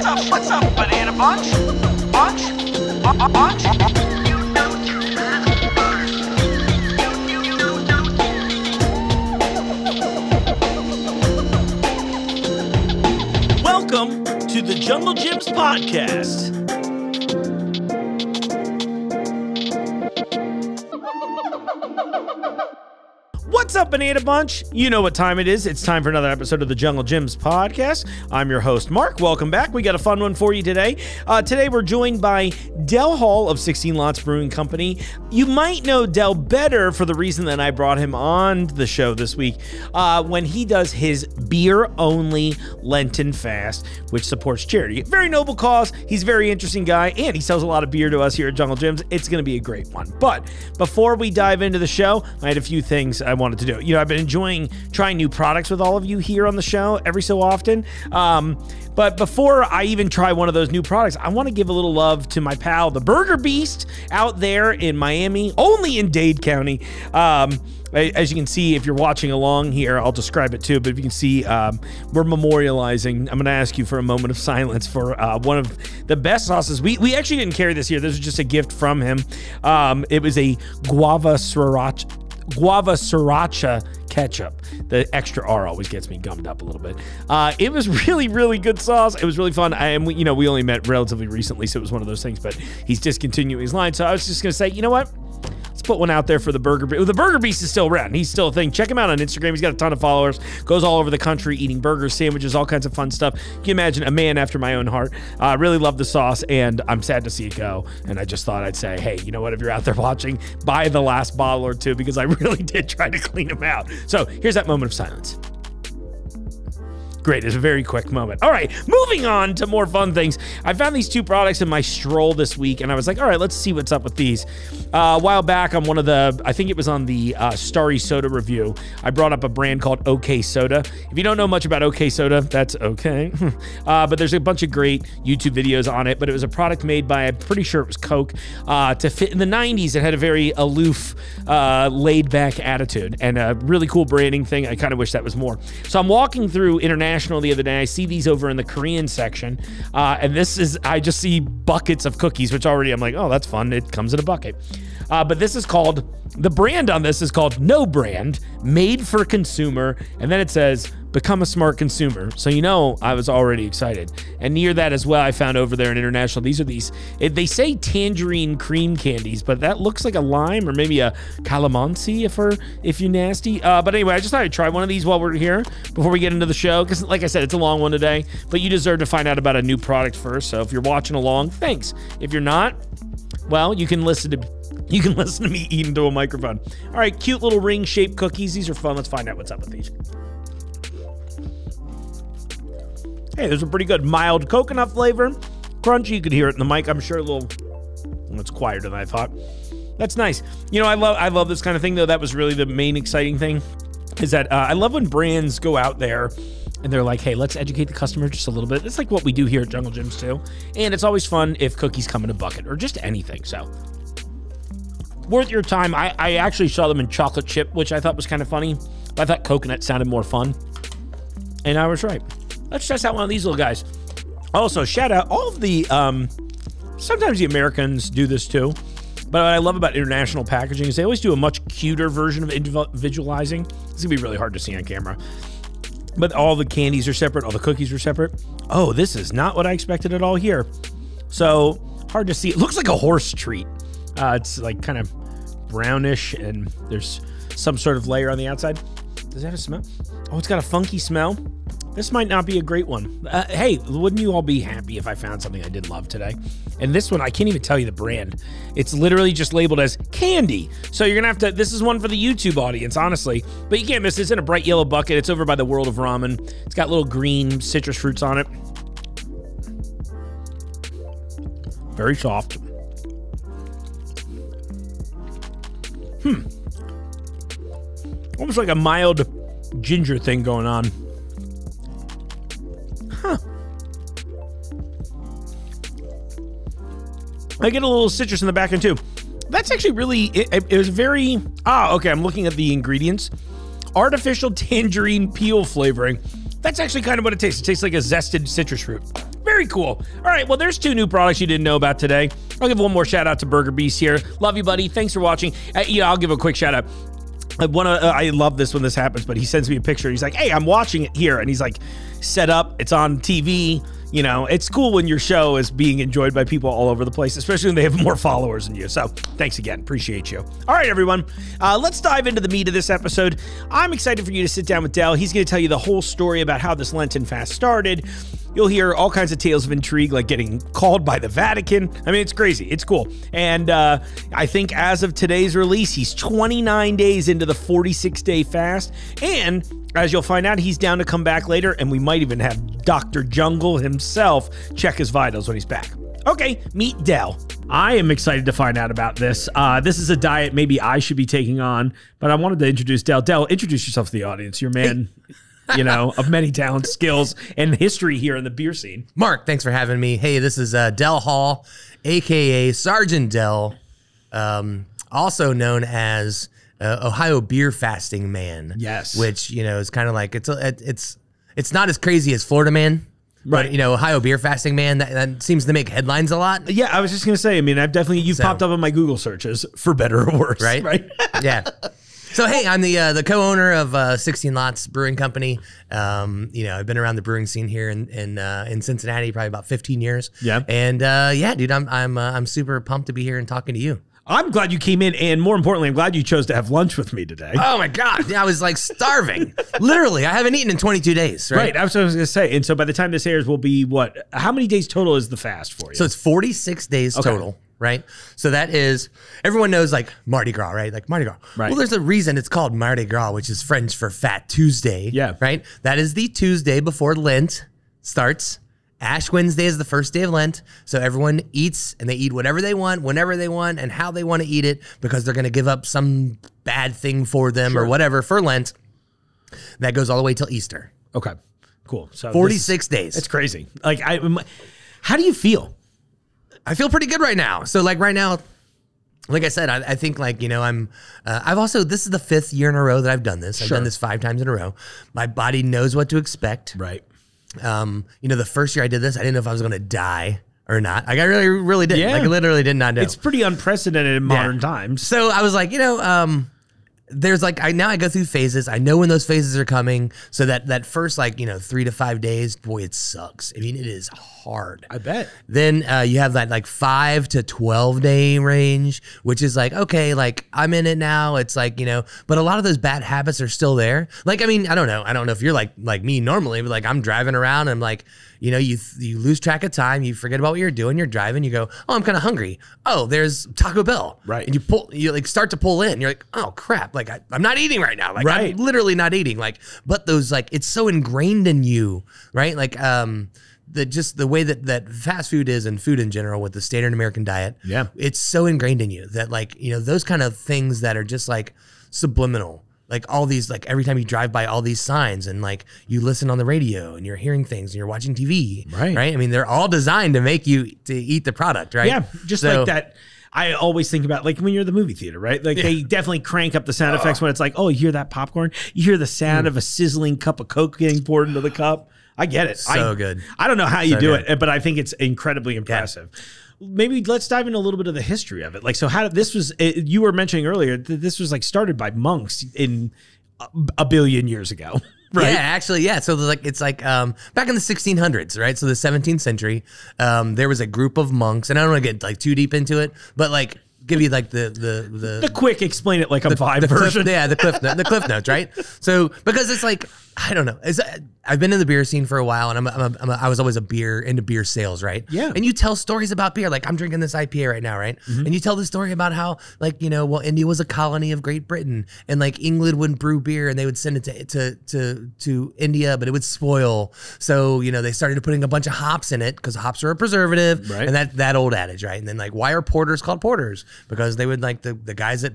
What's up, banana bunch? Bunch? Welcome to the Jungle Gyms podcast. What's up, Banana Bunch? You know what time it is. It's time for another episode of the Jungle Gyms podcast. I'm your host, Mark. Welcome back. We got a fun one for you today. Today, we're joined by Del Hall of 16 Lots Brewing Company. You might know Del better for the reason that I brought him on the show this week when he does his beer-only Lenten fast, which supports charity. Very noble cause. He's a very interesting guy, and he sells a lot of beer to us here at Jungle Gyms. It's going to be a great one. But before we dive into the show, I had a few things I wanted to do. You know, I've been enjoying trying new products with all of you here on the show every so often. But before I even try one of those new products, I want to give a little love to my pal, the Burger Beast, out there in Miami, only in Dade County. As you can see, if you're watching along here, I'll describe it too, but if you can see, we're memorializing. I'm going to ask you for a moment of silence for one of the best sauces. We actually didn't carry this here. This was just a gift from him. It was a guava sriracha ketchup. The extra R always gets me gummed up a little bit. It was really, really good sauce. It was really fun. We only met relatively recently, so it was one of those things, but he's discontinuing his line. So I was just going to say, you know what? Let's put one out there for the Burger Beast. The Burger Beast is still around. He's still a thing. Check him out on Instagram. He's got a ton of followers. Goes all over the country eating burgers, sandwiches, all kinds of fun stuff. You can imagine a man after my own heart. Really love the sauce, and I'm sad to see it go. And I just thought I'd say, hey, you know what? If you're out there watching, buy the last bottle or two, because I really did try to clean them out. So here's that moment of silence. Great, it's a very quick moment. All right, moving on to more fun things. I found these two products in my stroll this week, and I was like, all right, let's see what's up with these. A while back on one of the, I think it was on the Starry Soda review, I brought up a brand called OK Soda. If you don't know much about OK Soda, that's okay. But there's a bunch of great YouTube videos on it, but it was a product made by, I'm pretty sure it was Coke, to fit in the 90s. It had a very aloof, laid-back attitude, and a really cool branding thing. I kind of wish that was more. So I'm walking through International the other day. I see these over in the Korean section, and I just see buckets of cookies, which already I'm like, oh, that's fun. It comes in a bucket. But this is called, the brand on this is called No Brand, made for consumer, and then it says, become a smart consumer. So I was already excited. And near that as well, I found over there in International, they say tangerine cream candies, but that looks like a lime or maybe a calamansi if you're nasty. But anyway, I just thought I'd try one of these while we're here before we get into the show, because like I said, it's a long one today, but you deserve to find out about a new product first. So if you're watching along, thanks. If you're not, well, you can listen to me eat into a microphone. All right, cute little ring-shaped cookies. These are fun. Let's find out what's up with these. Hey, there's a pretty good mild coconut flavor. Crunchy, you could hear it in the mic. I'm sure it's quieter than I thought. That's nice. I love this kind of thing, though. That was really the main exciting thing, is that I love when brands go out there and they're like, hey, let's educate the customer just a little bit. It's like what we do here at Jungle Gyms, too. And it's always fun if cookies come in a bucket or just anything, so worth your time. I actually saw them in chocolate chip, which I thought was kind of funny, but I thought coconut sounded more fun, and I was right. Let's test out one of these little guys. Also, shout out all of the, sometimes the Americans do this too, but what I love about International packaging is they always do a much cuter version of individualizing. It's gonna be really hard to see on camera, but all the candies are separate, all the cookies are separate. Oh, this is not what I expected at all here. So, hard to see. It looks like a horse treat. It's like kind of brownish, and there's some sort of layer on the outside. Does that have a smell? Oh, it's got a funky smell. This might not be a great one. Hey, wouldn't you all be happy if I found something I did love today? And this one, I can't even tell you the brand. It's literally just labeled as candy. So you're gonna have to, this is one for the YouTube audience, honestly. But you can't miss it. It's in a bright yellow bucket. It's over by the World of Ramen. It's got little green citrus fruits on it. Very soft. Almost like a mild ginger thing going on. Huh. I get a little citrus in the back end too. That's actually really, it was very, okay, I'm looking at the ingredients. Artificial tangerine peel flavoring. That's actually kind of what it tastes. It tastes like a zested citrus fruit. Very Very cool. All right, well, there's 2 new products you didn't know about today. I'll give one more shout out to Burger Beast here. Love you, buddy. Thanks for watching. I'll give a quick shout out. I love this when this happens, but he sends me a picture. He's like, hey, I'm watching it here. And he's like, set up. It's on TV. You know, it's cool when your show is being enjoyed by people all over the place, especially when they have more followers than you. So thanks again. Appreciate you. All right, everyone. Let's dive into the meat of this episode. I'm excited for you to sit down with Del. He's going to tell you the whole story about how this Lenten fast started. You'll hear all kinds of tales of intrigue, like getting called by the Vatican. I mean, it's crazy. It's cool. And I think as of today's release, he's 29 days into the 46-day fast. And as you'll find out, he's down to come back later, and we might even have Dr. Jungle himself check his vitals when he's back. Okay, meet Del. I am excited to find out about this. This is a diet maybe I should be taking on, but I wanted to introduce Del. Del, introduce yourself to the audience. You're a man, you know, of many talents, skills, and history here in the beer scene. Mark, thanks for having me. Hey, this is Del Hall, a.k.a. Sergeant Del, also known as Ohio Beer Fasting Man. Yes. Which, you know, is kind of like, it's not as crazy as Florida Man. Right. But, you know, Ohio Beer Fasting Man, that seems to make headlines a lot. Yeah, I was just going to say, I mean, you've popped up on my Google searches, for better or worse. Right? Right? Yeah. So, hey, I'm the co-owner of 16 Lots Brewing Company. You know, I've been around the brewing scene here in Cincinnati probably about 15 years. Yeah. And, yeah, dude, I'm super pumped to be here and talking to you. I'm glad you came in, and more importantly, I'm glad you chose to have lunch with me today. Oh my God. Yeah, I was like starving. Literally, I haven't eaten in 22 days, right? Right, that's what I was going to say. And so by the time this airs, will be what? How many days total is the fast for you? So it's 46 days total, right? So that is, everyone knows like Mardi Gras, right? Like Mardi Gras. Right. Well, there's a reason it's called Mardi Gras, which is French for Fat Tuesday. Yeah. Right? That is the Tuesday before Lent starts. Ash Wednesday is the first day of Lent, so everyone eats, and they eat whatever they want, whenever they want, and how they want to eat it, because they're going to give up some bad thing for them or whatever for Lent. That goes all the way till Easter. Okay, cool. So 46 days. It's crazy. Like, how do you feel? I feel pretty good right now. So, like right now, like I said, I think like, you know, I've also, this is the 5th year in a row that I've done this. I've done this 5 times in a row. My body knows what to expect. Right. You know, the first year I did this, I didn't know if I was going to die or not. Like I really didn't. Yeah. Like I literally did not know. It's pretty unprecedented in modern times. So I was like, you know, there's like, now I go through phases. I know when those phases are coming. So that first, like, you know, 3 to 5 days, boy, it sucks. I mean, it is hard. I bet. Then you have that like 5 to 12 day range, which is like, okay, like I'm in it now. It's like, you know, but a lot of those bad habits are still there. Like, I mean, I don't know if you're like me normally, but like I'm driving around and I'm like, you know, you lose track of time. You forget about what you're doing. You're driving. You go, oh, I'm kind of hungry. Oh, there's Taco Bell. Right. And you like start to pull in. You're like, oh crap. Like I'm not eating right now. Like right. I'm literally not eating. Like, but those like, it's so ingrained in you, right? Like, the way that fast food is and food in general with the standard American diet. Yeah. It's so ingrained in you that like, you know, those kind of things that are just like subliminal. Like all these, like every time you drive by all these signs and like you listen on the radio and you're hearing things and you're watching TV, right? I mean, they're all designed to make you to eat the product, right? Yeah, just like that. I always think about like when you're at the movie theater, right? Like they definitely crank up the sound effects when it's like, oh, you hear that popcorn? You hear the sound of a sizzling cup of Coke getting poured into the cup. I get it. So good. I don't know how you do it, but I think it's incredibly impressive. Yeah. Maybe let's dive into a little bit of the history of it. Like, so how did this was, you were mentioning earlier, that this was like started by monks in a billion years ago. Right. Yeah, actually, yeah. So like it's like back in the 1600s, right? So the 17th century, there was a group of monks, and I don't want to get like too deep into it, but like give you like the quick explain it like I'm five version. The cliff notes, right? So because it's like I don't know. I've been in the beer scene for a while, and I was always into beer sales, right? Yeah. And you tell stories about beer, like I'm drinking this IPA right now, right? Mm-hmm. And you tell the story about how, like, you know, well, India was a colony of Great Britain, and like England wouldn't brew beer, and they would send it to India, but it would spoil. So you know they started putting a bunch of hops in it because hops are a preservative, right? And that old adage, right? And then like why are porters called porters? Because they would like the guys that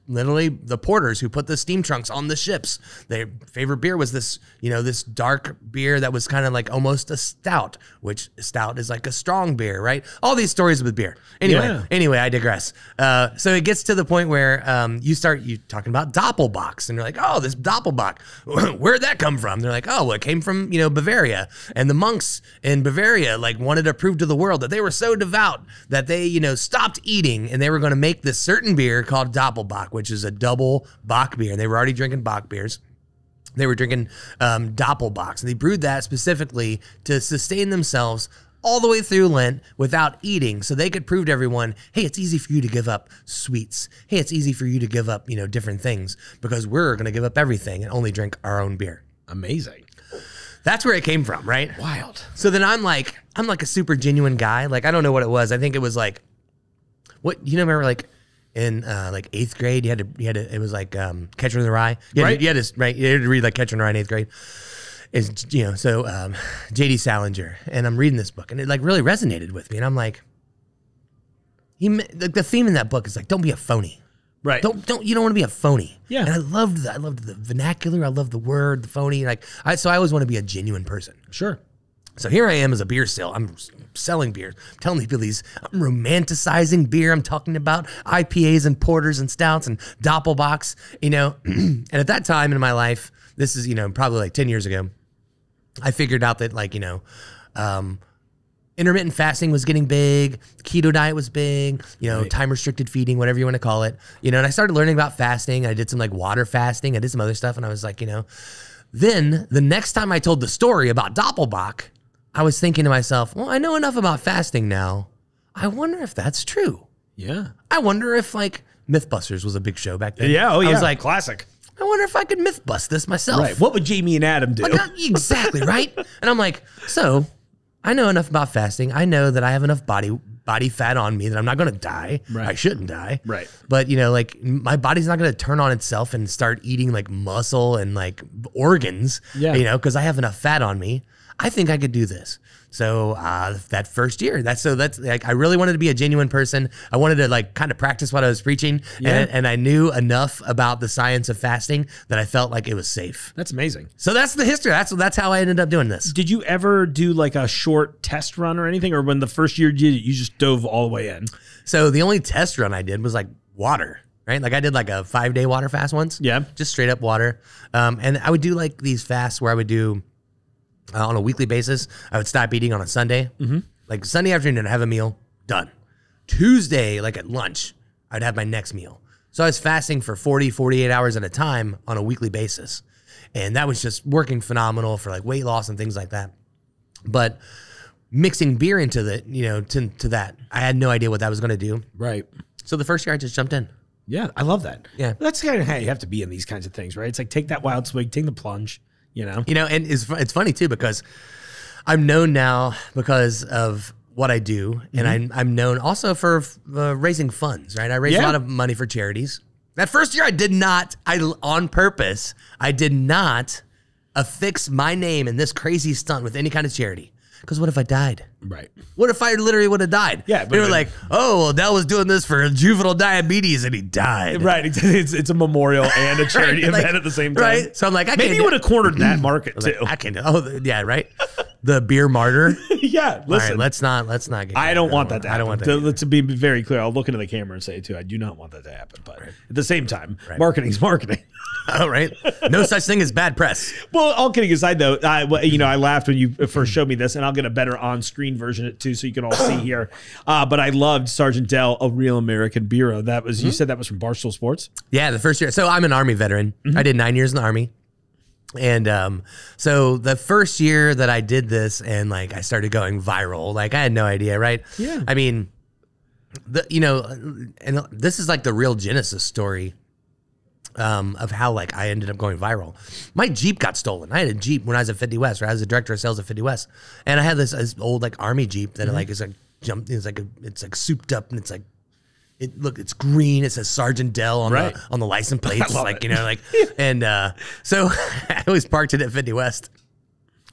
literally the porters who put the steam trunks on the ships. Their favorite beer was this, this dark beer that was kind of like almost a stout, which stout is like a strong beer, right? All these stories with beer. Anyway, I digress. So it gets to the point where you talking about Doppelbocks, and you're like, oh, this Doppelbock, where'd that come from? They're like, oh, well, it came from, Bavaria, and the monks in Bavaria like wanted to prove to the world that they were so devout that they, stopped eating, and they were going to make this certain beer called Doppelbock, which is a double Bock beer. And they were already drinking Bock beers. They were drinking Doppelbocks, and they brewed that specifically to sustain themselves all the way through Lent without eating, so they could prove to everyone, hey, it's easy for you to give up sweets. Hey, it's easy for you to give up, different things, because we're going to give up everything and only drink our own beer. Amazing. That's where it came from, right? Wild. So then I'm like a super genuine guy. Like, I don't know what it was. I think it was like, remember like in like 8th grade, it was like Catcher in the Rye. You had to read like Catcher in the Rye in 8th grade. J.D. Salinger, and I'm reading this book, and it like really resonated with me, and I'm like, the theme in that book is like, don't be a phony, right? You don't want to be a phony. Yeah. And I loved that. I loved the vernacular. I loved the word, the phony. So I always want to be a genuine person. Sure. So here I am as a beer sale. I'm selling beer. I'm telling people I'm romanticizing beer. I'm talking about IPAs and porters and stouts and Doppelbocks, and at that time in my life, this is, probably like 10 years ago, I figured out that intermittent fasting was getting big, keto diet was big, right. Time restricted feeding, whatever you want to call it, and I started learning about fasting. I did some like water fasting. I did some other stuff, and I was like, then the next time I told the story about Doppelbock, I was thinking to myself, well, I know enough about fasting now. I wonder if that's true. Yeah. I wonder if like Mythbusters was a big show back then. Yeah. Oh, yeah. I was like, classic. I wonder if I could myth bust this myself. Right. What would Jamie and Adam do? Exactly, right? And I'm like, so I know enough about fasting. I know that I have enough body fat on me that I'm not going to die. Right. I shouldn't die. Right. But, like my body's not going to turn on itself and start eating like muscle and like organs, because I have enough fat on me. I think I could do this. So that first year, that's like, I really wanted to be a genuine person. I wanted to like kind of practice what I was preaching, and I knew enough about the science of fasting that I felt like it was safe. That's amazing. So that's the history. That's how I ended up doing this. Did you ever do like a short test run or anything, or when the first year you just dove all the way in? So the only test run I did was like water. Right? Like I did like a 5-day water fast once. Yeah. Just straight up water. And I would do like these fasts where I would do on a weekly basis. I would stop eating on a Sunday. Mm-hmm. Like Sunday afternoon, I'd have a meal, done. Tuesday, like at lunch, I'd have my next meal. So I was fasting for 40, 48 hours at a time on a weekly basis. And that was just working phenomenal for like weight loss and things like that. But mixing beer into to that, I had no idea what that was going to do. Right. So the first year I just jumped in. Yeah, I love that. Yeah. That's kind of how you have to be in these kinds of things, right? It's like take that wild swig, take the plunge, and it's funny too, because I'm known now because of what I do, and I'm known also for raising funds, right? I raise a lot of money for charities. That first year on purpose, I did not affix my name in this crazy stunt with any kind of charity. Because what if I died? Right. What if I literally would have died? Yeah. They were like, oh, well, Dell was doing this for juvenile diabetes and he died. Right. It's a memorial and a charity event at the same time. Right. So I'm like, maybe you would have cornered that market too. I can't. Oh, yeah. Right. The Beer Martyr. Yeah. Listen. Right, let's not get. I don't want that to happen. I don't want that. Let's be very clear. I'll look into the camera and say it too. I do not want that to happen. But at the same time, marketing's marketing. Oh, right. No such thing as bad press. Well, all kidding aside, though, I laughed when you first showed me this, and I'll get a better on-screen version of it too, so you can all see here. But I loved Sergeant Dell, A Real American Bureau. That was you said that was from Barstool Sports. Yeah, the first year. So I'm an Army veteran. I did 9 years in the Army. And so the first year that I did this, and like I started going viral, like I had no idea, right? Yeah. I mean, and this is like the real genesis story of how like I ended up going viral. My Jeep got stolen. I had a Jeep when I was at 50 West, or I was the director of sales at 50 West, and I had this old like Army Jeep that like is like it's like souped up, and it's like it's green. It says Sergeant Dell on the license plates. Like and so I always parked it at 50 West,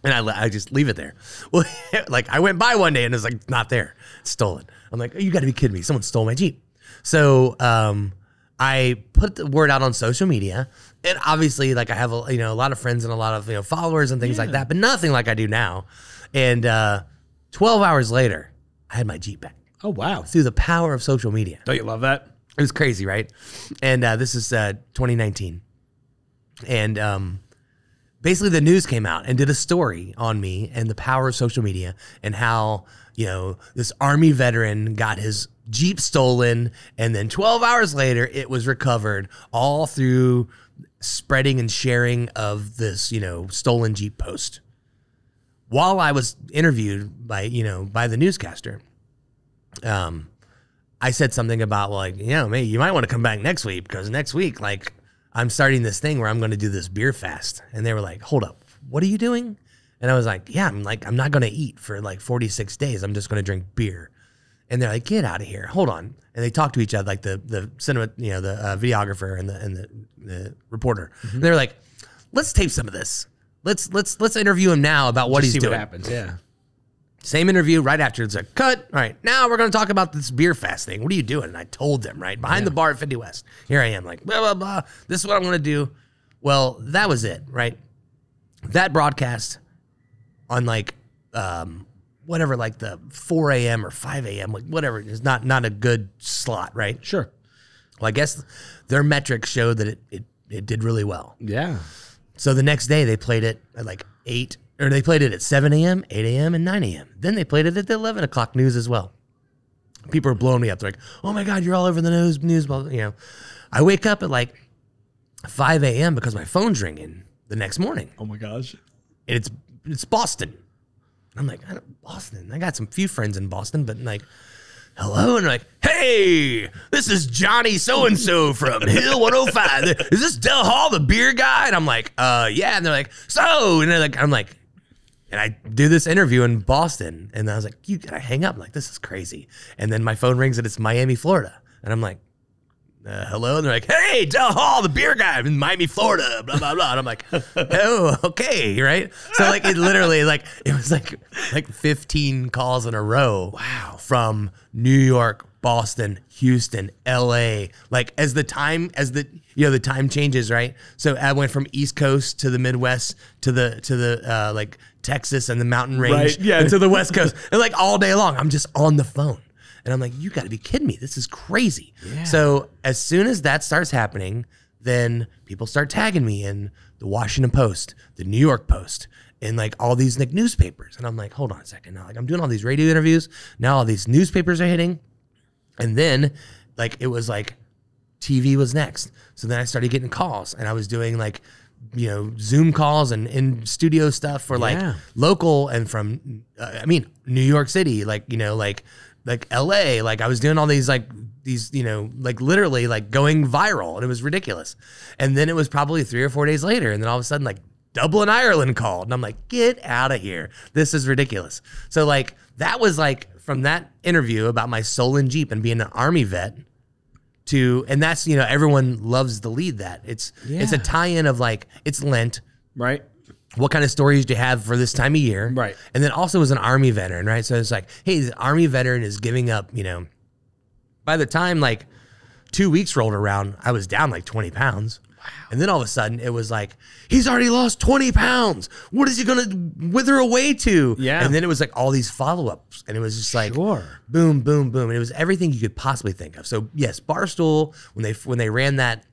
and I just leave it there. Well, like I went by one day and it was like not there, it's stolen. I'm like, oh, you got to be kidding me! Someone stole my Jeep. So I put the word out on social media, and obviously, like I have a lot of friends and a lot of followers and things like that, but nothing like I do now. And 12 hours later, I had my Jeep back. Oh wow! Through the power of social media. Don't you love that? It was crazy, right? And this is 2019, and basically the news came out and did a story on me and the power of social media and how this Army veteran got his Jeep stolen, and then 12 hours later it was recovered, all through spreading and sharing of this stolen Jeep post. While I was interviewed by the newscaster, I said something about maybe you might want to come back next week, because next week I'm starting this thing where I'm going to do this beer fast. And they were like, hold up, what are you doing? And I was like, yeah, I'm not going to eat for 46 days. I'm just going to drink beer. And they're like, get out of here. Hold on. And they talk to each other, like the cinema, the videographer and the reporter. Mm-hmm. And they're like, let's tape some of this. Let's interview him now about what he's doing. What happens? Yeah. Same interview right after. It's like, cut. All right, now we're going to talk about this beer fast thing. What are you doing? And I told them, right, behind the bar at 50 West. Here I am, like, blah, blah, blah. This is what I'm going to do. Well, that was it, right? That broadcast on whatever, the 4 a.m. or 5 a.m., whatever, is not a good slot, right? Sure. Well, I guess their metrics showed that it did really well. Yeah. So the next day they played it at 8, or they played it at 7 a.m., 8 a.m., and 9 a.m. Then they played it at the 11 o'clock news as well. People are blowing me up. They're like, oh my God, you're all over the news. Well, I wake up at 5 a.m. because my phone's ringing the next morning. Oh my gosh. And it's Boston. I'm like, Boston. I got some few friends in Boston, but hello? And they're like, hey, this is Johnny so-and-so from Hill 105. Is this Del Hall, the beer guy? And I'm like, yeah. And they're like, so, and they're like, I'm like, and I do this interview in Boston, and I was like, you gotta hang up. I'm like, this is crazy. And then my phone rings and it's Miami, Florida. And I'm like, hello? And they're like, hey, Del Hall, the beer guy in Miami, Florida, blah, blah, blah. And I'm like, oh, okay, right? So it literally, it was like 15 calls in a row. Wow. From New York, Boston, Houston, LA. As the time changes, right? So I went from East Coast to the Midwest to the Texas and the mountain range, right, yeah, and to the West Coast. And all day long, I'm just on the phone. And I'm like, you got to be kidding me. This is crazy. Yeah. So as soon as that starts happening, then people start tagging me in the Washington Post, the New York Post, and all these newspapers. And I'm like, hold on a second. Now, I'm doing all these radio interviews. Now all these newspapers are hitting. And then it was TV was next. So then I started getting calls, and I was doing Zoom calls and in studio stuff for local and from, New York City, LA, I was doing all these literally going viral, and it was ridiculous. And then it was probably 3 or 4 days later, and then all of a sudden Dublin, Ireland called, and I'm like, get out of here. This is ridiculous. So that was from that interview about my stolen Jeep and being an Army vet to, and that's, everyone loves to lead that. It's a tie-in of it's Lent. Right. What kind of stories do you have for this time of year? Right. And then also as an Army veteran, right? So it's hey, the Army veteran is giving up, by the time 2 weeks rolled around, I was down 20 pounds. Wow. And then all of a sudden it was he's already lost 20 pounds. What is he going to wither away to? Yeah. And then it was all these follow-ups, and it was just sure. Boom, boom, boom. And it was everything you could possibly think of. So yes, Barstool, when they ran that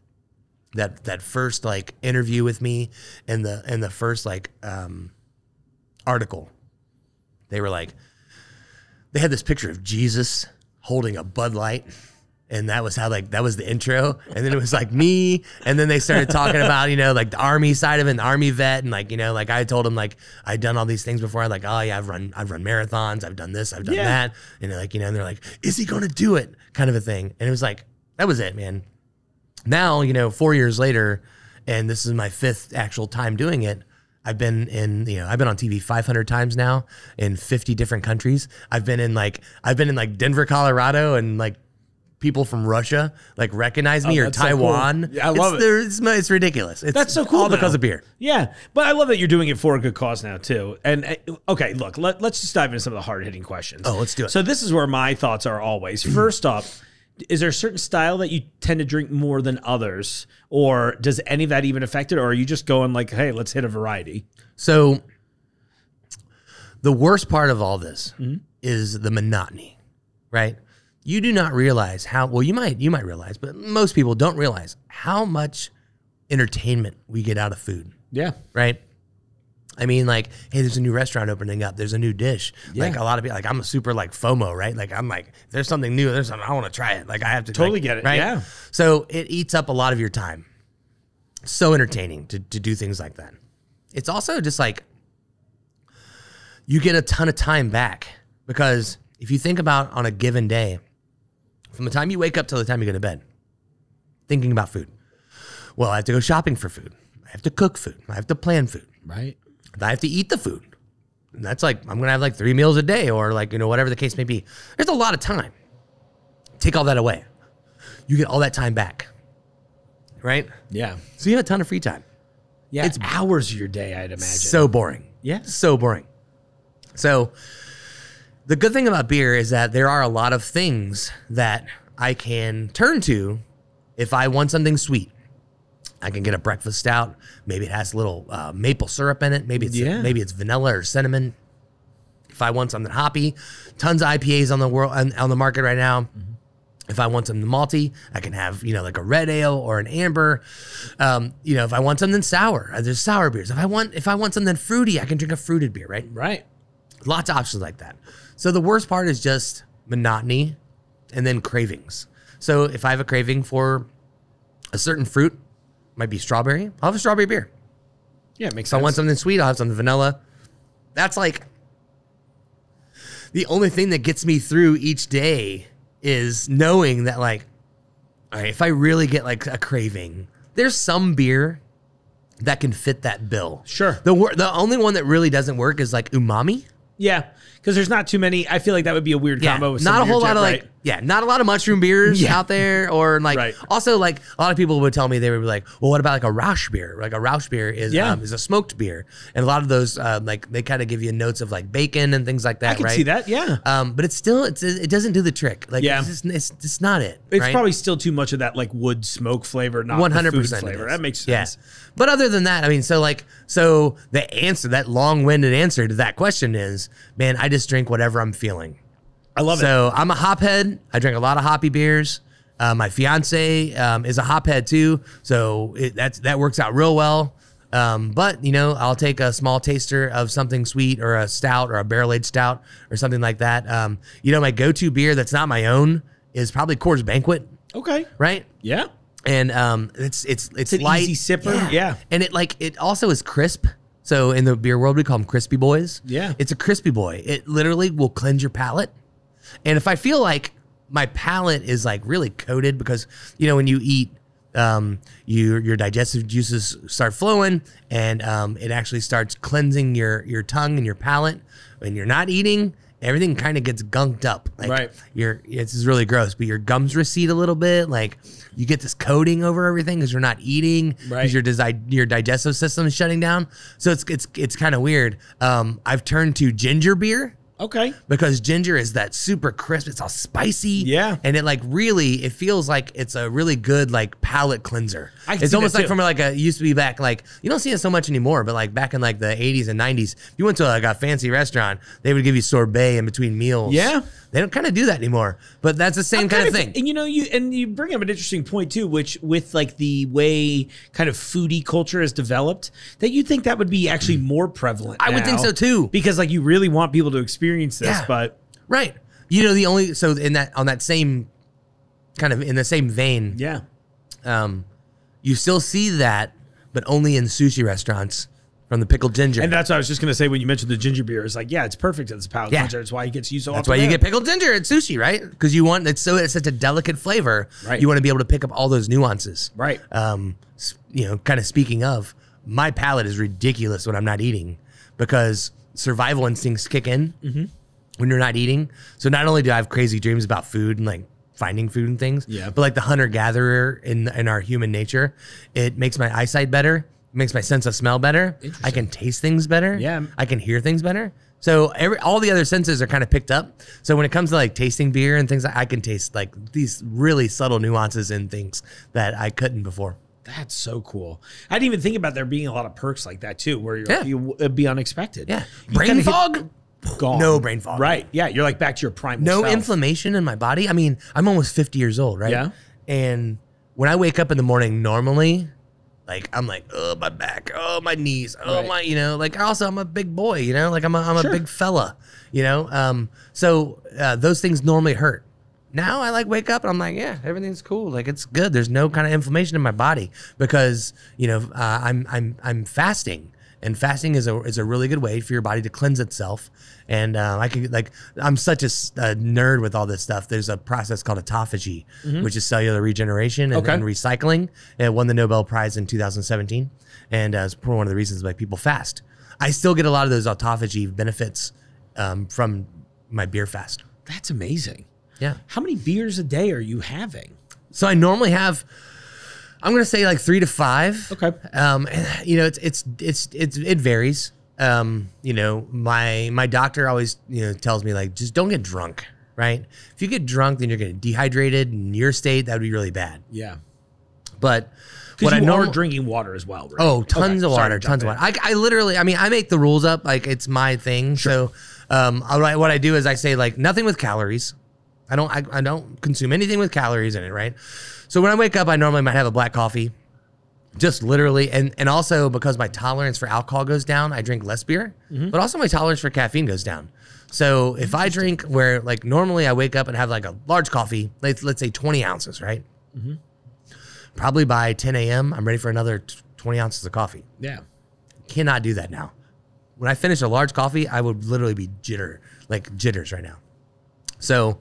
first interview with me and the first article, they were they had this picture of Jesus holding a Bud Light, and that was how that was the intro. And then it was me, and then they started talking about the Army side of it, and the Army vet, and I told them I'd done all these things before. Oh yeah, I've run marathons, I've done this, I've done that, and and they're like, is he gonna do it, kind of a thing. And it was that was it, man. Now, 4 years later, and this is my 5th actual time doing it, I've been I've been on TV 500 times now in 50 different countries. I've been in Denver, Colorado, and people from Russia recognize me, or Taiwan. So cool. Yeah, I love it. It's ridiculous. That's so cool. All because of beer. Yeah, but I love that you're doing it for a good cause now too. And okay, look, let's just dive into some of the hard hitting questions. Oh, let's do it. So this is where my thoughts are always. First up, Is there a certain style that you tend to drink more than others, or does any of that even affect it, or are you just going like, hey, let's hit a variety? So the worst part of all this is the monotony, right? You do not realize how, well, you might realize, but most people don't realize how much entertainment we get out of food. Yeah. Right? I mean, like, hey, there's a new restaurant opening up. There's a new dish. Yeah. Like, a lot of people, like, I'm a super, like, FOMO, right? Like, I'm like, if there's something new, there's something, I want to try it. Like, I have to. Totally like, get it, right? yeah. So it eats up a lot of your time. So entertaining to do things like that. It's also just, like, you get a ton of time back. Because if you think about on a given day, from the time you wake up till the time you go to bed, thinking about food. Well, I have to go shopping for food. I have to cook food. I have to plan food. Right. I have to eat the food. And that's like, I'm going to have like 3 meals a day or like, you know, whatever the case may be. There's a lot of time. Take all that away. You get all that time back. Right? Yeah. So you have a ton of free time. Yeah. It's hours of your day, I'd imagine. So boring. Yeah. So boring. So the good thing about beer is that there are a lot of things that I can turn to if I want something sweet. I can get a breakfast stout. Maybe it has a little maple syrup in it. Maybe it's vanilla or cinnamon. If I want something hoppy, tons of IPAs on the market right now. Mm-hmm. If I want something malty, I can have, you know, like a red ale or an amber. You know, if I want something sour, there's sour beers. If I want something fruity, I can drink a fruited beer, right? Right. Lots of options like that. So the worst part is just monotony and then cravings. So if I have a craving for a certain fruit, might be strawberry, I'll have a strawberry beer. Yeah, it makes sense. If I want something sweet, I'll have something vanilla. That's like the only thing that gets me through each day is knowing that, like, all right, if I really get like a craving, there's some beer that can fit that bill. Sure. The only one that really doesn't work is like umami. Yeah, because there's not too many. I feel like that would be a weird combo. With not a whole lot of right? like, not a lot of mushroom beers out there, or like, also like a lot of people would tell me, they would be like, well, what about like a Rauch beer? Like a Rauch beer is a smoked beer, and a lot of those like they kind of give you notes of like bacon and things like that. I can see that, yeah. But it's still it doesn't do the trick. Like, it's just not it. It's probably still too much of that like wood smoke flavor, not 100% flavor. That makes sense. Yeah. But other than that, I mean, so the answer, that long-winded answer to that question is, man, I just drink whatever I'm feeling. I love it. So I'm a hophead. I drink a lot of hoppy beers. My fiance is a hophead too, so that works out real well. But you know, I'll take a small taster of something sweet or a stout or a barrel-aged stout or something like that. You know, my go-to beer that's not my own is probably Coors Banquet. Okay. Right? Yeah. And it's an light, easy sipper. Yeah. And it also is crisp. So in the beer world, we call them crispy boys. Yeah. It's a crispy boy. It literally will cleanse your palate. And if I feel like my palate is like really coated, because, you know, when you eat, your digestive juices start flowing, and it actually starts cleansing your tongue and your palate. When you're not eating, everything kind of gets gunked up. Like, it's really gross, but your gums recede a little bit. Like, you get this coating over everything because you're not eating, because your digestive system is shutting down. So it's kind of weird. I've turned to ginger beer. Okay. Because ginger is that super crisp. It's all spicy. Yeah. And it feels like it's a really good like palate cleanser. It's almost like from like it used to be back, like, you don't see it so much anymore, but like back in like the 80s and 90s, if you went to like a fancy restaurant, they would give you sorbet in between meals. Yeah. They don't kind of do that anymore, but that's the same kind of thing. And you know, you bring up an interesting point too, which with like the way kind of foodie culture has developed, that you think that would be actually more prevalent. I would think so too, because like you really want people to experience this, but right. You know, in that same kind of in the same vein, you still see that, but only in sushi restaurants. From the pickled ginger. And that's what I was just going to say when you mentioned the ginger beer. It's like, it's perfect as a palate cleanser. That's why it gets used so often. That's why you get pickled ginger at sushi, right? Because it's such a delicate flavor. Right. You want to be able to pick up all those nuances. Right. You know, kind of speaking of, my palate is ridiculous when I'm not eating, because survival instincts kick in when you're not eating. So not only do I have crazy dreams about food and like finding food and things, but like the hunter-gatherer in our human nature, it makes my eyesight better. makes my sense of smell better. I can taste things better. Yeah. I can hear things better. So all the other senses are kind of picked up. So when it comes to like tasting beer and things, I can taste like these really subtle nuances and things that I couldn't before. That's so cool. I didn't even think about there being a lot of perks like that too, where it'd be unexpected. Yeah. You Brain fog? Gone. No brain fog. Right. Yeah. You're like back to your primal No self. inflammation in my body. I mean, I'm almost 50 years old, right? Yeah. And when I wake up in the morning, normally, like I'm like, oh, my back, oh, my knees, oh, my, you know, like also I'm a big boy, you know, like I'm a big fella, you know? So those things normally hurt. Now I like wake up and I'm like, yeah, everything's cool. Like it's good. There's no kind of inflammation in my body because, you know, I'm fasting. And fasting is a really good way for your body to cleanse itself. And I'm such a nerd with all this stuff. There's a process called autophagy, which is cellular regeneration and recycling. It won the Nobel Prize in 2017. And it's one of the reasons why people fast. I still get a lot of those autophagy benefits from my beer fast. That's amazing. Yeah. How many beers a day are you having? So I normally have, I'm gonna say like 3 to 5. Okay. You know, it varies. You know, my doctor always, you know, tells me like, just don't get drunk, right? If you get drunk, then you're getting dehydrated in your state, that would be really bad. Yeah. But what I are drinking water as well, right? Oh, tons of water, tons of water. I literally, I mean, I make the rules up, like it's my thing. Sure. So, what I do is I say like nothing with calories. I don't consume anything with calories in it, right? So when I wake up, I normally might have a black coffee, just literally, and also because my tolerance for alcohol goes down, I drink less beer, but also my tolerance for caffeine goes down. So if I drink where like normally I wake up and have like a large coffee, let's say 20 ounces, right? Probably by 10 a.m., I'm ready for another 20 ounces of coffee. Yeah. Cannot do that now. When I finish a large coffee, I would literally be jitters right now. So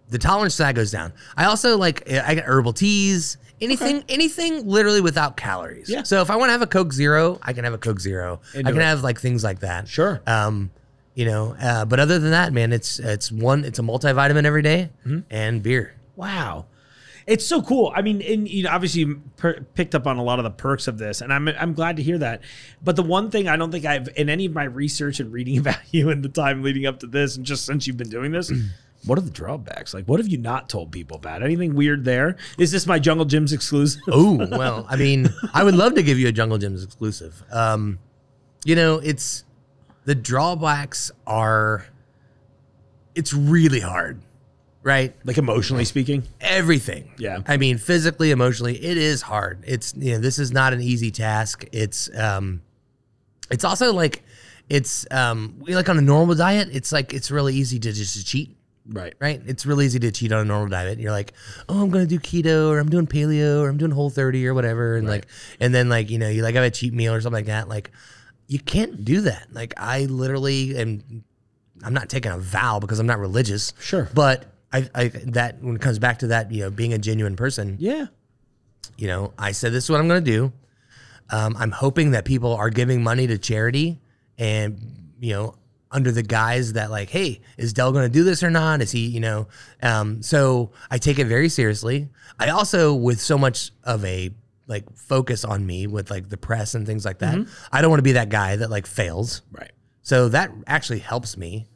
the tolerance to that goes down. I also I get herbal teas, anything literally without calories. Yeah. So if I want to have a Coke Zero, I can have a Coke Zero. I can have like things like that. Sure. You know, but other than that, man, it's a multivitamin every day and beer. Wow. It's so cool. I mean, and you know, obviously you picked up on a lot of the perks of this, and I'm glad to hear that. But the one thing I don't think I've, in any of my research and reading about you in the time leading up to this, and just since you've been doing this, what are the drawbacks? Like, what have you not told people about? Anything weird there? Is this my Jungle Gyms exclusive? Oh, well, I mean, I would love to give you a Jungle Gyms exclusive. You know, the drawbacks are, it's really hard. Right? Like emotionally speaking? Everything. Yeah. I mean, physically, emotionally, it is hard. It's, you know, this is not an easy task. It's also like, like on a normal diet, it's like, it's really easy to just cheat. Right. Right? It's really easy to cheat on a normal diet. You're like, oh, I'm going to do keto or I'm doing paleo or I'm doing Whole30 or whatever. And and then like, you know, you like have a cheat meal or something like that. Like, you can't do that. Like, I literally I'm not taking a vow because I'm not religious. Sure. But that when it comes back to that, you know, being a genuine person, yeah, you know, I said, this is what I'm going to do. I'm hoping that people are giving money to charity and, you know, under the guise that like, hey, is Del going to do this or not? Is he, you know, so I take it very seriously. I also, with so much of a like focus on me with like the press and things like that, I don't want to be that guy that like fails. Right. So that actually helps me.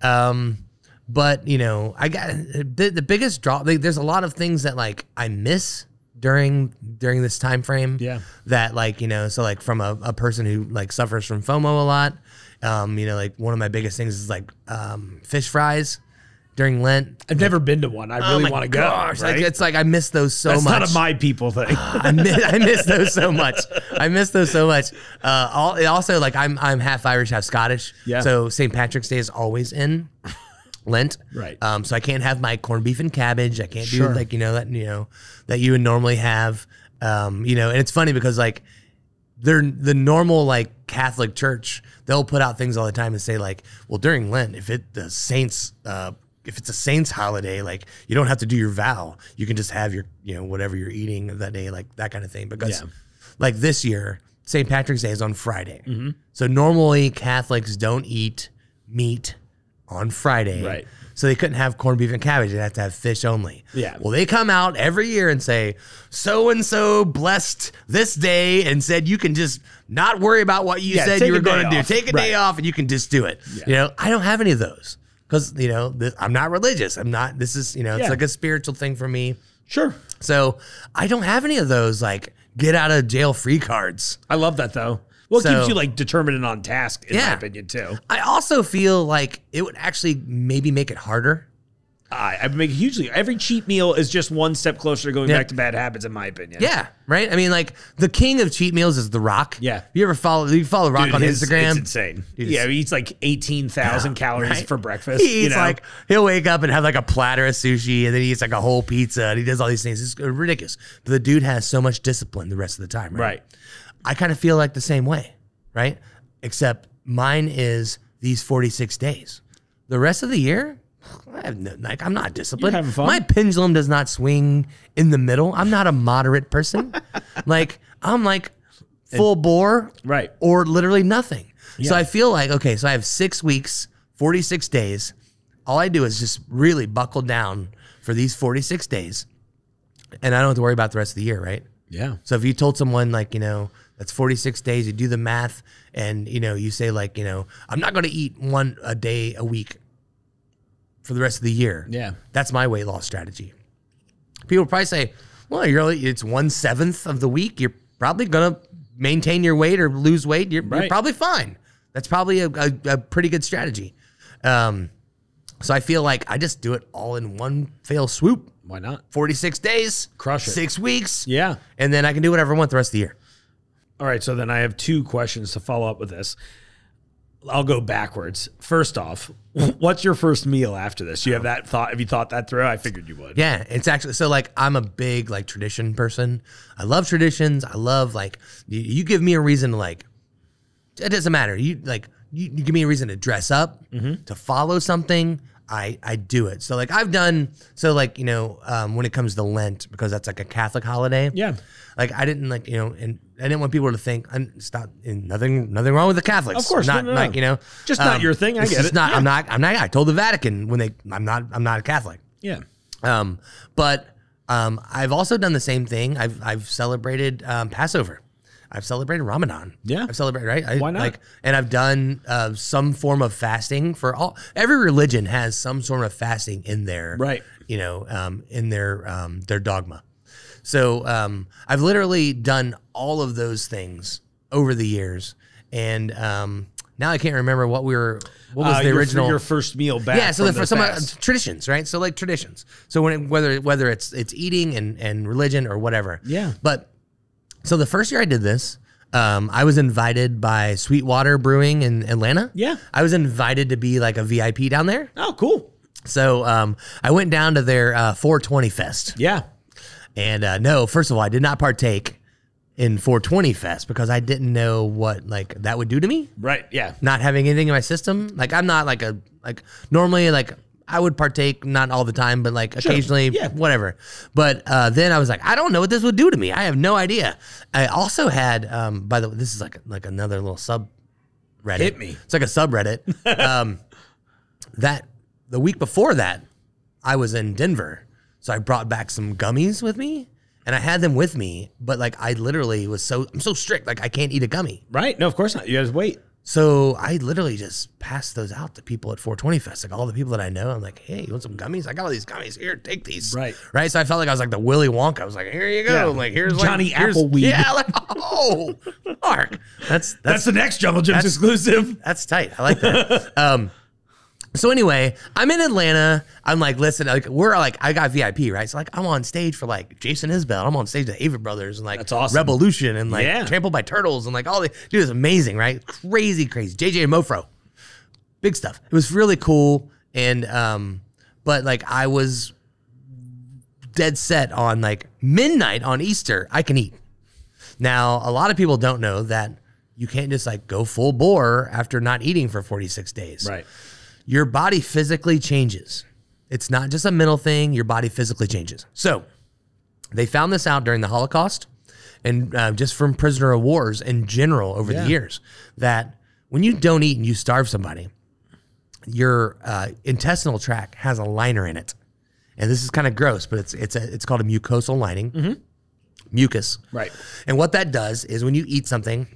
But you know, I got the biggest draw. Like, there's a lot of things that like I miss during this time frame. Yeah. That like, you know, so like from a person who like suffers from FOMO a lot. You know, like one of my biggest things is like fish fries during Lent. I've never been to one. I really want to go. Right? Like, it's like I miss those so much. That's not a my people thing. I miss those so much. I miss those so much. Also, like I'm half Irish, half Scottish. Yeah. So St. Patrick's Day is always in Lent. Right. So I can't have my corned beef and cabbage. I can't do like, you know, that you would normally have. You know, and it's funny because like they're the normal like Catholic church, they'll put out things all the time and say like, well, during Lent, if it's a saint's holiday, like you don't have to do your vow. You can just have your, you know, whatever you're eating that day, like that kind of thing. Because like this year, St. Patrick's Day is on Friday. So normally Catholics don't eat meat on Friday. Right. So they couldn't have corned beef and cabbage. They'd have to have fish only. Yeah. Well, they come out every year and say, so-and-so blessed this day and said you can just not worry about what you said you were going to do. Take a day off and you can just do it. Yeah. You know, I don't have any of those because, you know, I'm not religious. This is, you know, it's like a spiritual thing for me. Sure. So I don't have any of those like get out of jail free cards. I love that though. Well, it keeps you like determined and on task, in my opinion, too. I also feel like it would actually maybe make it harder. I make it hugely. Every cheat meal is just one step closer to going back to bad habits, in my opinion. Yeah, right. I mean, like the king of cheat meals is The Rock. Yeah. You follow Rock on Instagram? It's insane. Dude, he eats like 18,000 calories for breakfast. He eats like he'll wake up and have like a platter of sushi, and then he eats like a whole pizza, and he does all these things. It's ridiculous. But the dude has so much discipline the rest of the time. Right. I kind of feel like the same way. Right? Except mine is these 46 days. The rest of the year, I'm not disciplined. You're having fun. My pendulum does not swing in the middle. I'm not a moderate person. Like I'm like full bore, right? Or literally nothing. Yeah. So I feel like, okay, so I have 6 weeks, 46 days. All I do is just really buckle down for these 46 days. And I don't have to worry about the rest of the year, right? Yeah. So if you told someone like, you know, that's 46 days, you do the math and, you know, you say like, you know, I'm not going to eat one a day a week for the rest of the year. Yeah. That's my weight loss strategy. People probably say, well, it's 1/7 of the week. You're probably going to maintain your weight or lose weight. You're probably fine. That's probably a pretty good strategy. So I feel like I just do it all in one fell swoop. Why not? 46 days. Crush it. 6 weeks. Yeah. And then I can do whatever I want the rest of the year. All right, so then I have 2 questions to follow up with this. I'll go backwards. First off, what's your first meal after this? You have that thought? Have you thought that through? I figured you would. Yeah, it's actually so like I'm a big like tradition person. I love traditions. I love like you give me a reason to like. It doesn't matter. You give me a reason to dress up, to follow something. I do it. So like I've done like, you know, when it comes to Lent, because that's like a Catholic holiday. Yeah. Like I didn't like, you know, and I didn't want people to think nothing wrong with the Catholics. Of course, not no. like, you know, just not your thing. I get it. Not, yeah. I'm not. I told the Vatican I'm not a Catholic. Yeah. But I've also done the same thing. I've celebrated Passover. I've celebrated Ramadan. Yeah. I've celebrated, right? Why not? And I've done some form of fasting every religion has some sort of fasting in their, right. You know, in their dogma. So I've literally done all of those things over the years. And now I can't remember what was the original. Your first meal back. Yeah. So for some traditions, right? So like traditions. So whether it's eating and religion or whatever. Yeah. But so the first year I did this, I was invited by Sweetwater Brewing in Atlanta. Yeah. I was invited to be like a VIP down there. Oh, cool. So I went down to their 420 Fest. Yeah. And no, first of all, I did not partake in 420 Fest because I didn't know what like that would do to me. Right. Yeah. Not having anything in my system. Like I'm not like normally like I would partake, not all the time, but like occasionally, whatever. But then I was like, I don't know what this would do to me. I have no idea. I also had, by the way, this is like another little subreddit. Hit me. It's like a subreddit. That the week before that, I was in Denver, so I brought back some gummies with me, and I had them with me. But like, I literally I'm so strict, like I can't eat a gummy. Right? No, of course not. You guys wait. So I literally just passed those out to people at 420 Fest. Like all the people that I know, I'm like, hey, you want some gummies? I got all these gummies here. Take these. Right. Right. So I felt like I was like the Willy Wonka. I was like, here you go. Yeah. Like here's Johnny Appleweed. Yeah. Like, oh, Mark. That's the next Jungle Gyms exclusive. That's tight. I like that. So anyway, I'm in Atlanta. I'm like, listen, like I got VIP, right? So like I'm on stage for like Jason Isbell. I'm on stage with Avett Brothers and like that's awesome. Revolution and like Trampled by Turtles and like all the dude, it's amazing, right? Crazy. JJ and Mofro. Big stuff. It was really cool. And but like I was dead set on like midnight on Easter, I can eat. Now, a lot of people don't know that you can't just like go full bore after not eating for 46 days. Right. Your body physically changes. It's not just a mental thing. Your body physically changes. So they found this out during the Holocaust and just from prisoner of wars in general over the years, that when you don't eat and you starve somebody, your intestinal tract has a liner in it. And this is kind of gross, but it's called a mucosal lining, mucus. Right. And what that does is when you eat something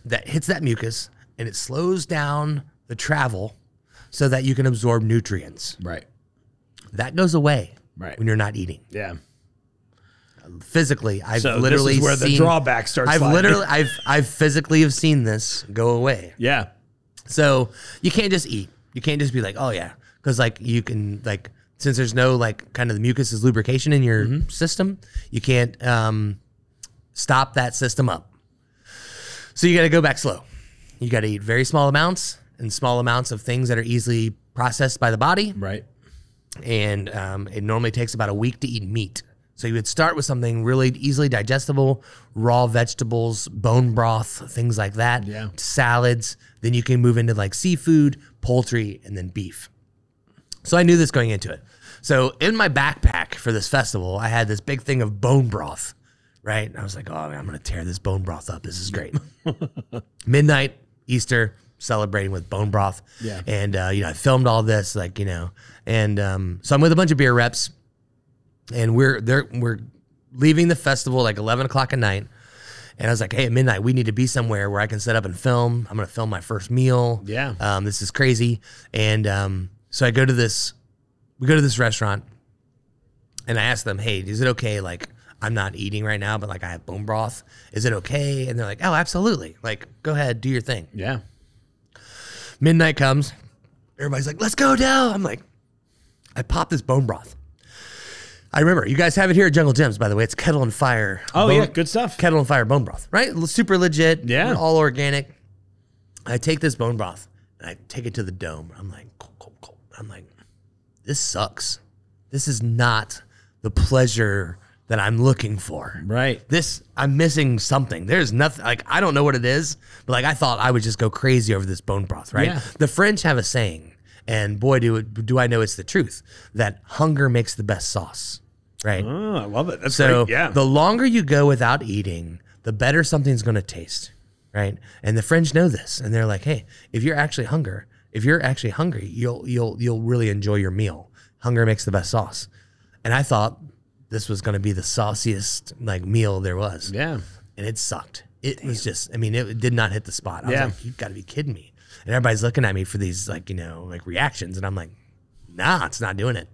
that hits that mucus and it slows down the travel so that you can absorb nutrients. Right. That goes away Right. when you're not eating. Yeah. Physically, I've So literally this is where seen, the drawback starts. I've physically have seen this go away. Yeah. So you can't just eat. You can't just be like, oh yeah, because like you can like since there's no like kind of the mucus is lubrication in your system, you can't stop that system up. So you got to go back slow. You got to eat very small amounts and small amounts of things that are easily processed by the body. Right. And it normally takes about a week to eat meat. So you would start with something really easily digestible, raw vegetables, bone broth, things like that, salads. Then you can move into like seafood, poultry, and then beef. So I knew this going into it. So in my backpack for this festival, I had this big thing of bone broth, right? And I was like, oh, man, I'm going to tear this bone broth up. This is great. Midnight, Easter, celebrating with bone broth. Yeah. And, I filmed all this, like, and so I'm with a bunch of beer reps. And we're leaving the festival like 11 o'clock at night. And I was like, hey, at midnight, we need to be somewhere where I can set up and film. I'm going to film my first meal. Yeah. This is crazy. And so we go to this restaurant and I asked them, hey, is it okay? Like, I'm not eating right now, but like I have bone broth. Is it okay? And they're like, oh, absolutely. Like, go ahead, do your thing. Yeah. Midnight comes. Everybody's like, let's go down. I'm like, I pop this bone broth. I remember, you guys have it here at Jungle Gems, by the way. It's Kettle and Fire. Oh, yeah, good stuff. Kettle and Fire bone broth, right? Super legit. Yeah. All organic. I take this bone broth, and I take it to the dome. I'm like, cold. I'm like, this sucks. This is not the pleasure that I'm looking for. Right. I'm missing something. There's nothing, like, I don't know what it is, but like, I thought I would just go crazy over this bone broth, right? Yeah. The French have a saying, and boy, do I know it's the truth, that hunger makes the best sauce. Right. Oh, I love it. That's so great. Yeah. The longer you go without eating, the better something's going to taste. Right. And the French know this, and they're like, hey, if you're actually hungry, you'll really enjoy your meal. Hunger makes the best sauce. And I thought this was going to be the sauciest like meal there was. Yeah. And it sucked. It was just, it did not hit the spot. I was like, you've got to be kidding me. And everybody's looking at me for these like reactions. And I'm like, nah, it's not doing it.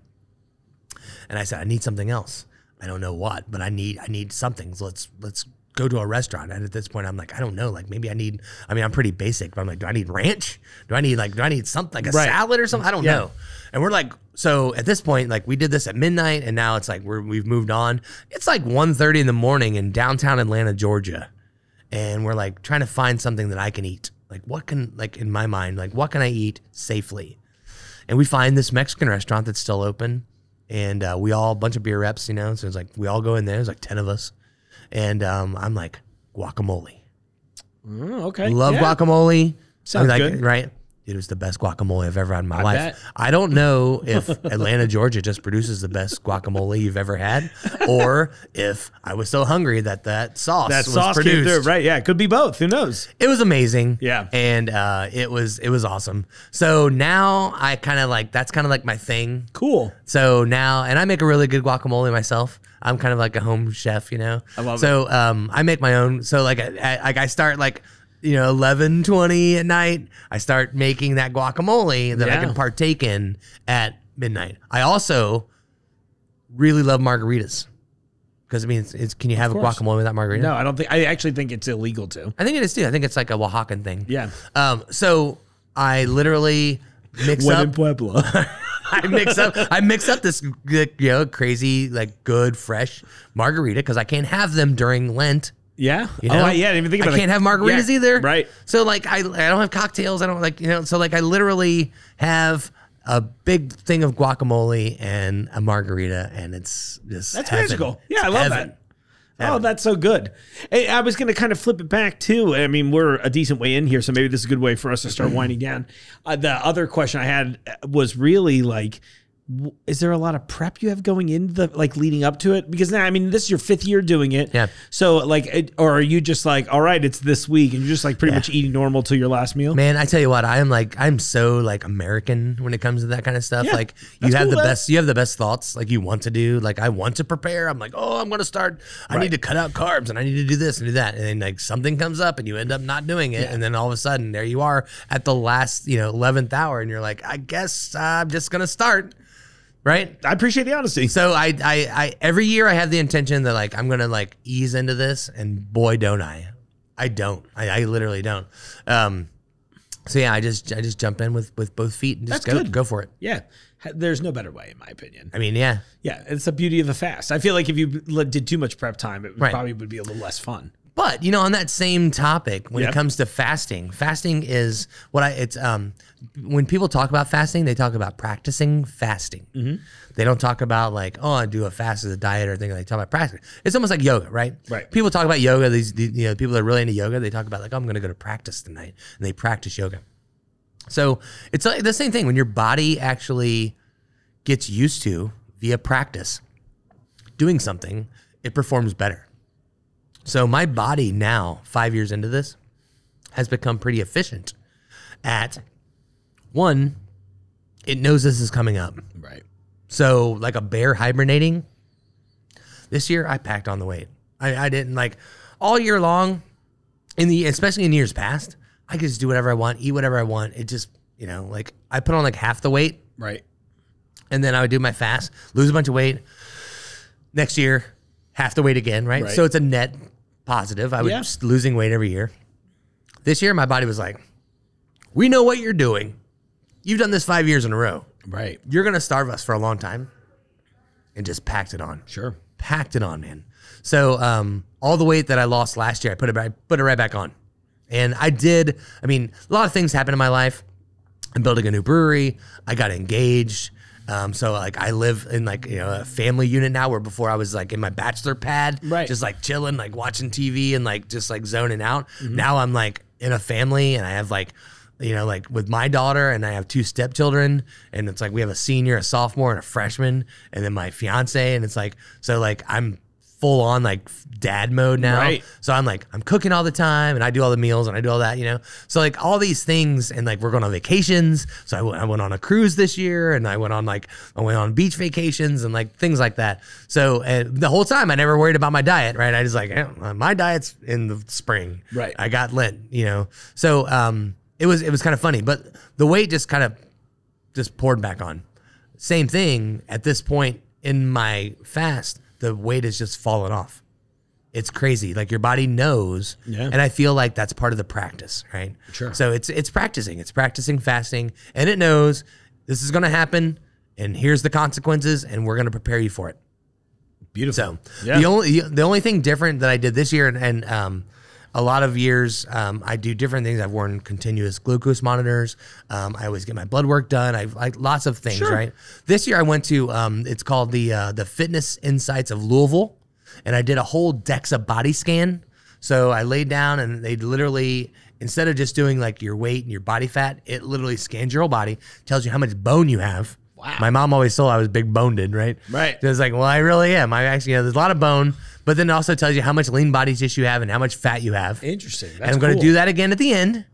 And I said, I need something else. I don't know what, but I need something. So let's go to a restaurant. And at this point, I'm like, I don't know. Like maybe I'm pretty basic, but I'm like, do I need ranch? Do I need something like a salad or something? I don't know. And we're like, so at this point, like we did this at midnight and now it's like we've moved on. It's like 1:30 in the morning in downtown Atlanta, Georgia. And we're like trying to find something that I can eat. Like in my mind, like what can I eat safely? And we find this Mexican restaurant that's still open. And a bunch of beer reps, so it's like we all go in there. There's like 10 of us. And I'm like, guacamole. Oh, okay. Love guacamole. Sounds good. Right? It was the best guacamole I've ever had in my life. Bet. I don't know if Atlanta, Georgia just produces the best guacamole you've ever had, or if I was so hungry that sauce was produced. Came through. Right, yeah. It could be both. Who knows? It was amazing. Yeah. And it was awesome. So now I kind of like, that's kind of like my thing. Cool. So now, and I make a really good guacamole myself. I'm kind of like a home chef, I love it. So I make my own. So like I start like, 11:20 at night, I start making that guacamole that I can partake in at midnight. I also really love margaritas because can you have a guacamole without margarita? No, I don't think. I actually think it's illegal to. I think it is too. I think it's like a Oaxacan thing. Yeah. So I literally mix up. In Pueblo. I mix up this crazy like good fresh margarita because I can't have them during Lent. Yeah. Oh, yeah. I didn't even think about it. I can't have margaritas either. Right. So like I don't have cocktails. I don't like, so like I literally have a big thing of guacamole and a margarita and it's just That's heaven. magical. Yeah, I love that. Oh, that's so good. Hey, I was going to kind of flip it back too. We're a decent way in here, so maybe this is a good way for us to start winding down. The other question I had was really like, is there a lot of prep you have going into the, like, leading up to it? Because now, I mean, this is your 5th year doing it. Yeah. So like, or are you just like, all right, it's this week and you're just like pretty much eating normal till your last meal? Man, I tell you what, I'm so like American when it comes to that kind of stuff. Yeah, like you have the best thoughts, like you want to do, like I want to prepare. I'm like, oh, I'm going to start. I need to cut out carbs and I need to do this and do that. And then like something comes up and you end up not doing it. And then all of a sudden there you are at the last, 11th hour and you're like, I guess I'm just going to start. Right. I appreciate the honesty. So I every year I have the intention that like I'm gonna like ease into this, and boy don't I. I don't. I literally don't. So yeah, I just jump in with both feet and just go for it. Yeah. There's no better way, in my opinion. I mean, yeah. Yeah, it's the beauty of the fast. I feel like if you did too much prep time, it probably would be a little less fun. But on that same topic, when it comes to fasting is when people talk about fasting, they talk about practicing fasting. They don't talk about like, oh, I do a fast as a diet or anything. They talk about practice. It's almost like yoga, right? Right. People talk about yoga. These people that are really into yoga, they talk about like, oh, I'm going to go to practice tonight, and they practice yoga. So it's like the same thing when your body actually gets used to via practice doing something, it performs better. So my body now, 5 years into this, has become pretty efficient at, one, it knows this is coming up. Right. So like a bear hibernating, this year I packed on the weight. I didn't like all year long, especially in years past, I could just do whatever I want, eat whatever I want. It just, like I put on like half the weight. Right. And then I would do my fast, lose a bunch of weight. Next year, half the weight again, right? So it's a net positive. I was losing weight every year. This year, my body was like, we know what you're doing. You've done this 5 years in a row. Right. You're going to starve us for a long time. And just packed it on. Sure. Packed it on, man. So all the weight that I lost last year, I put it right back on. And a lot of things happened in my life. I'm building a new brewery. I got engaged. So like I live in like, a family unit now, where before I was like in my bachelor pad, just like chilling, like watching TV and like just like zoning out. Now I'm like in a family, and I have like, like with my daughter, and I have 2 stepchildren, and it's like we have a senior, a sophomore, and a freshman, and then my fiance, and it's like, so like I'm full on like dad mode now. Right. So I'm like, I'm cooking all the time, and I do all the meals, and I do all that, So like all these things, and like we're going on vacations. So I went on a cruise this year, and I went on beach vacations and like things like that. So the whole time I never worried about my diet, right? I just like, my diet's in the spring. Right. I got Lent, So it was kind of funny, but the weight just kind of just poured back on. Same thing at this point in my fast, the weight has just fallen off. It's crazy. Like your body knows. Yeah. And I feel like that's part of the practice, right? Sure. So it's practicing. It's practicing fasting, and it knows this is going to happen, and here's the consequences, and we're going to prepare you for it. Beautiful. So the only thing different that I did this year, and a lot of years, I do different things. I've worn continuous glucose monitors. I always get my blood work done. I've like lots of things, right? This year I went to, it's called the Fitness Insights of Louisville, and I did a whole DEXA body scan. So I laid down, and they literally, instead of just doing like your weight and your body fat, it literally scans your whole body, tells you how much bone you have. Wow. My mom always told I was big boned, right? Right. So it's like, well, I really am. I actually, there's a lot of bone, but then it also tells you how much lean body tissue you have and how much fat you have. Interesting. That's and I'm going to do that again at the end.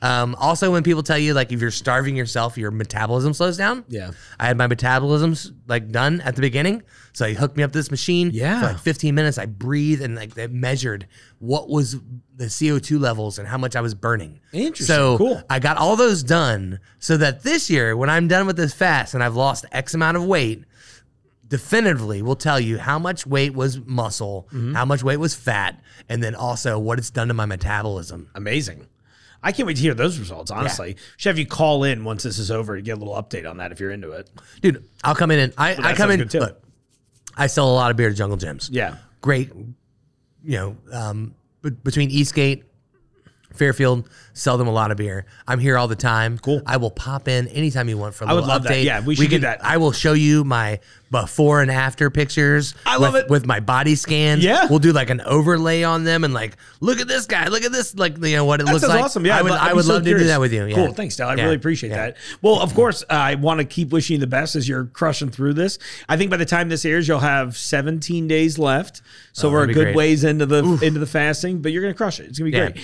Also, when people tell you like if you're starving yourself, your metabolism slows down. Yeah. I had my metabolisms like done at the beginning. So he hooked me up to this machine. Yeah. For like 15 minutes. I breathed, and like they measured what was the CO2 levels and how much I was burning. Interesting. So cool. I got all those done so that this year, when I'm done with this fast and I've lost X amount of weight, definitively will tell you how much weight was muscle, how much weight was fat, and then also what it's done to my metabolism. Amazing. I can't wait to hear those results, honestly. Yeah. Should have you call in once this is over to get a little update on that if you're into it. Dude, I'll come in and I come in. Look, I sell a lot of beer to Jungle Gyms. Yeah. Great. Between Eastgate, Fairfield, sell them a lot of beer. I'm here all the time. Cool. I will pop in anytime you want for a little update. That. Yeah, we should do that. I will show you my before and after pictures. I love it. With my body scans. Yeah. We'll do like an overlay on them and like, look at this guy, look at this, like, you know, what it looks like. Awesome. Yeah, I would love to do that with you. Yeah. Cool. Thanks, Dal. I really appreciate that. Well, of course, I want to keep wishing you the best as you're crushing through this. I think by the time this airs, you'll have 17 days left. So we're a good ways into the fasting, but you're going to crush it. It's going to be great.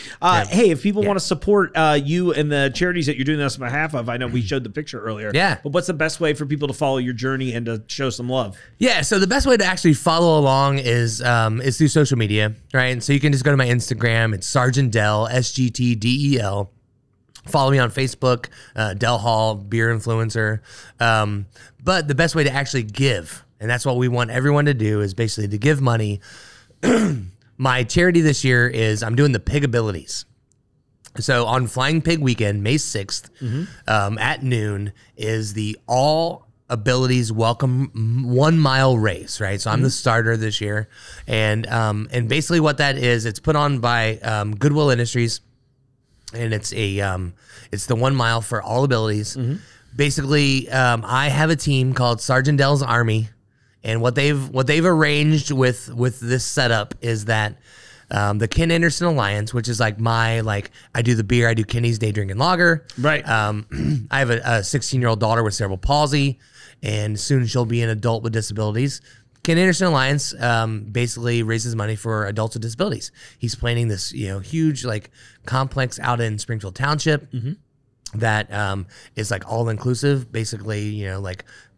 Hey, if people want to support you and the charities that you're doing this on behalf of, I know we showed the picture earlier. Yeah. But what's the best way for people to follow your journey and to show some love? Yeah, so the best way to actually follow along is through social media, right? And so you can just go to my Instagram. It's Sergeant Del, SGTDEL. Follow me on Facebook, Del Hall, beer influencer. But the best way to actually give, and that's what we want everyone to do, is basically to give money. My charity this year is I'm doing the Pig Abilities. So on Flying Pig Weekend, May 6th, at noon, is the All Abilities Welcome 1 mile race, right? So I'm the starter this year. And basically what that is, it's put on by Goodwill Industries. And it's the 1 mile for all abilities. Basically, I have a team called Sergeant Del's Army. And what they've arranged with this setup is that the Ken Anderson Alliance, which is like I do the beer, I do Kenny's Day Drinking Lager. Right. I have a 16-year-old daughter with cerebral palsy, and soon she'll be an adult with disabilities. Ken Anderson Alliance basically raises money for adults with disabilities. He's planning this, huge complex out in Springfield Township that is like all inclusive. Basically,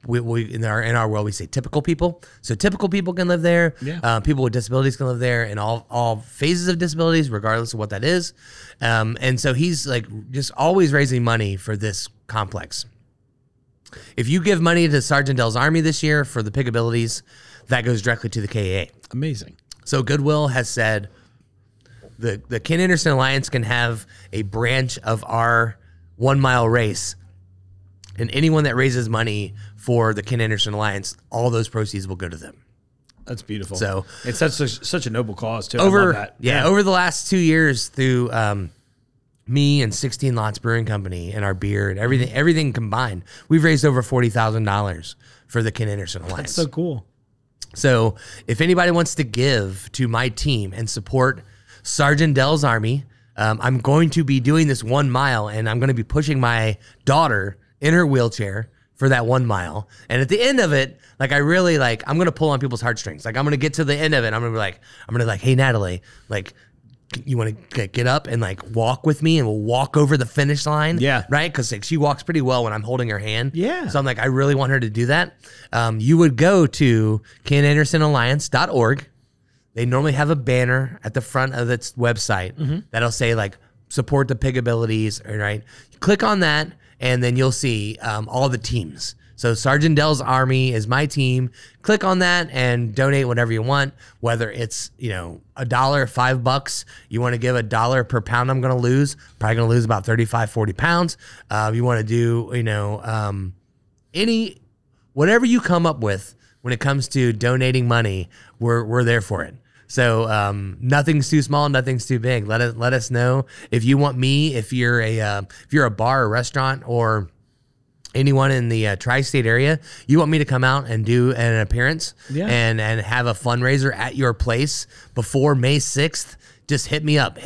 we in our world we say typical people. So typical people can live there. Yeah. People with disabilities can live there, and all phases of disabilities, regardless of what that is. And so he's just always raising money for this complex. If you give money to Sergeant Del's Army this year for the Pig Abilities, that goes directly to the KAA. Amazing. So Goodwill has said the Ken Anderson Alliance can have a branch of our 1 mile race, and anyone that raises money for the Ken Anderson Alliance, all those proceeds will go to them. That's beautiful. So it's such a noble cause too. Over I love that. Yeah, over the last 2 years through me and 16 Lots Brewing Company and our beer and everything combined, we've raised over $40,000 for the Ken Anderson Alliance. That's so cool. So if anybody wants to give to my team and support Sergeant Del's Army, I'm going to be doing this 1 mile, and I'm going to be pushing my daughter in her wheelchair for that 1 mile. And at the end of it, I'm going to pull on people's heartstrings. I'm going to get to the end of it. I'm going to be like, hey, Natalie, you want to get up and walk with me, and we'll walk over the finish line. Yeah. Right. Cause she walks pretty well when I'm holding her hand. Yeah. So I'm I really want her to do that. You would go to KenAndersonAlliance.org. They normally have a banner at the front of its website that'll say support the Pig Abilities. Right. Click on that, and then you'll see all the teams. So Sergeant Del's Army is my team. Click on that and donate whatever you want, whether it's, $1, $5. You want to give $1 per pound I'm going to lose. Probably going to lose about 35, 40 pounds. You want to do, whatever you come up with when it comes to donating money, we're there for it. So nothing's too small, nothing's too big. Let us know if you want me, if you're a bar or restaurant or anyone in the tri-state area, you want me to come out and do an appearance and have a fundraiser at your place before May 6th, just hit me up,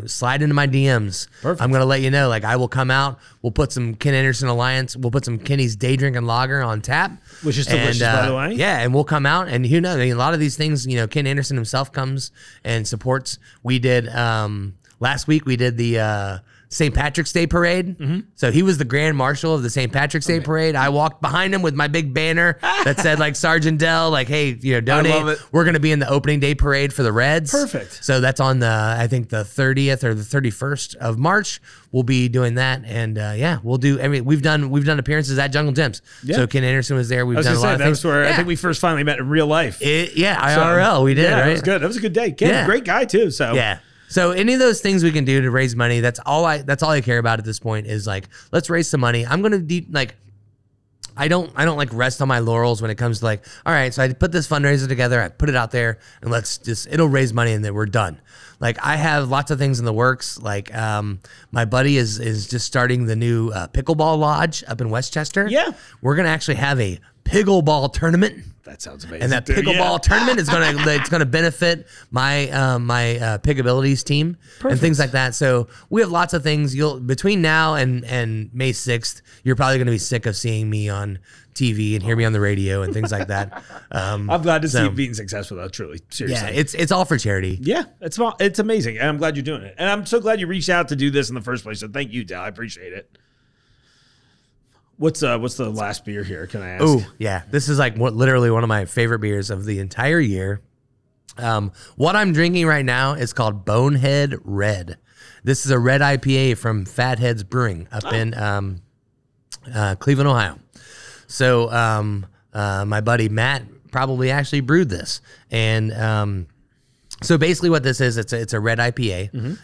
slide into my DMs. Perfect. I'm going to let you know, I will come out. We'll put some Ken Anderson Alliance. We'll put some Kenny's Day Drinking Lager on tap. Which is delicious, by the way. Yeah, and we'll come out. And a lot of these things, Ken Anderson himself comes and supports. We did, last week, we did the St. Patrick's Day Parade. So he was the Grand Marshal of the St. Patrick's Day Parade. I walked behind him with my big banner that said Sergeant Del, hey, donate. I love it. We're going to be in the opening day parade for the Reds. Perfect. So that's on I think the 30th or the 31st of March. We'll be doing that. And we'll do we've done appearances at Jungle Gyms. Yeah. So Ken Anderson was there. We've done a lot of things. That was where I think we first finally met in real life. IRL, we did. Yeah, right? That was good. That was a good day. Ken, great guy too. So yeah. So any of those things we can do to raise money, that's all I care about at this point is let's raise some money. I'm going to I don't rest on my laurels when it comes to all right, so I put this fundraiser together, I put it out there, and it'll raise money and then we're done. I have lots of things in the works. My buddy is just starting the new pickleball lodge up in Westchester. Yeah. We're going to actually have a pickleball tournament. That sounds amazing. And that pickleball tournament is gonna benefit my my Pick Abilities team and things like that. So we have lots of things. Between now and May 6th, you're probably gonna be sick of seeing me on TV and hear me on the radio and things like that. I'm glad to see you being successful though, truly. Seriously. Yeah, it's all for charity. Yeah, it's amazing. And I'm glad you're doing it. And I'm so glad you reached out to do this in the first place. So thank you, Dal. I appreciate it. What's the last beer here? Can I ask? Oh, yeah. This is like literally one of my favorite beers of the entire year. What I'm drinking right now is called Bonehead Red. This is a red IPA from Fatheads Brewing up in Cleveland, Ohio. So my buddy Matt probably actually brewed this. And so basically what this is, it's a red IPA.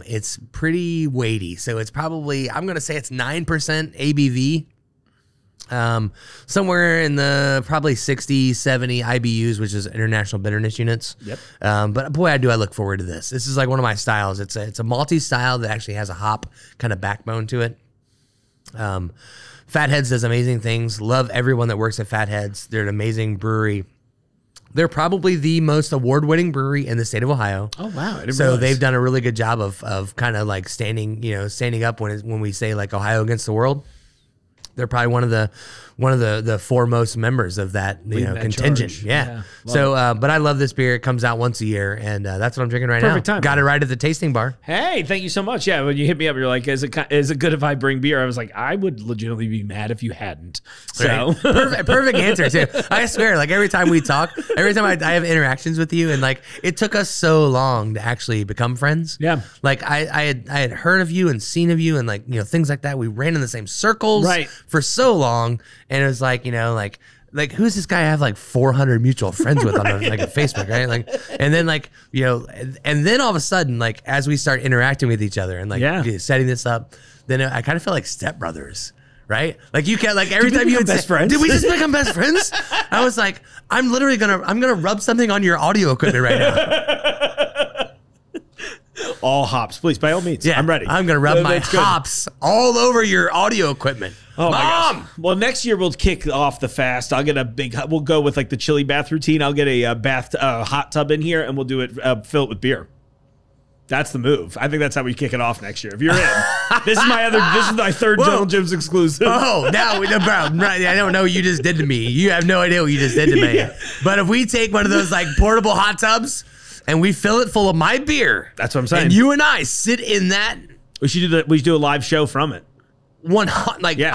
It's pretty weighty. So it's probably, I'm going to say it's 9% ABV. Somewhere in the probably 60, 70 IBUs, which is international bitterness units. Yep. But boy, I look forward to this. This is like one of my styles. It's a malty style that actually has a hop kind of backbone to it. Fatheads does amazing things. Love everyone that works at Fatheads. They're an amazing brewery. They're probably the most award-winning brewery in the state of Ohio. Oh wow! So they've done a really good job of kind of like standing up when we say like Ohio against the world. They're probably one of the foremost members of that contingent. Charge. Yeah. So, but I love this beer. It comes out once a year, and that's what I'm drinking right now. Perfect time. Got it right at the tasting bar. Hey, thank you so much. Yeah, when you hit me up, you're like, "Is it good if I bring beer?" I was like, "I would legitimately be mad if you hadn't." So right. perfect answer too. I swear, like every time we talk, every time I have interactions with you, and like it took us so long to actually become friends. Yeah. Like I had heard of you and seen of you, and like things like that. We ran in the same circles. Right. For so long, and it was like like who's this guy I have like 400 mutual friends with on like a Facebook, right? Like, and then like and then all of a sudden, like as we start interacting with each other and like setting this up, then I kind of feel like stepbrothers, right? Like you can't like every time you would best friends. Did we just become best friends? I was like, I'm gonna rub something on your audio equipment right now. All hops, please, by all means. Yeah, I'm ready. I'm gonna rub my hops all over your audio equipment. Oh, Mom! My gosh. Well, next year we'll kick off the fast. I'll get we'll go with like the chili bath routine. I'll get a hot tub in here, and we'll do it, fill it with beer. That's the move. I think that's how we kick it off next year. If you're in, this is my third Jungle Jim's exclusive. Oh, now, bro, I don't know what you just did to me. You have no idea what you just did to me. Yeah. But if we take one of those like portable hot tubs and we fill it full of my beer, that's what I'm saying. And you and I sit in that. We should do a live show from it. I'm not even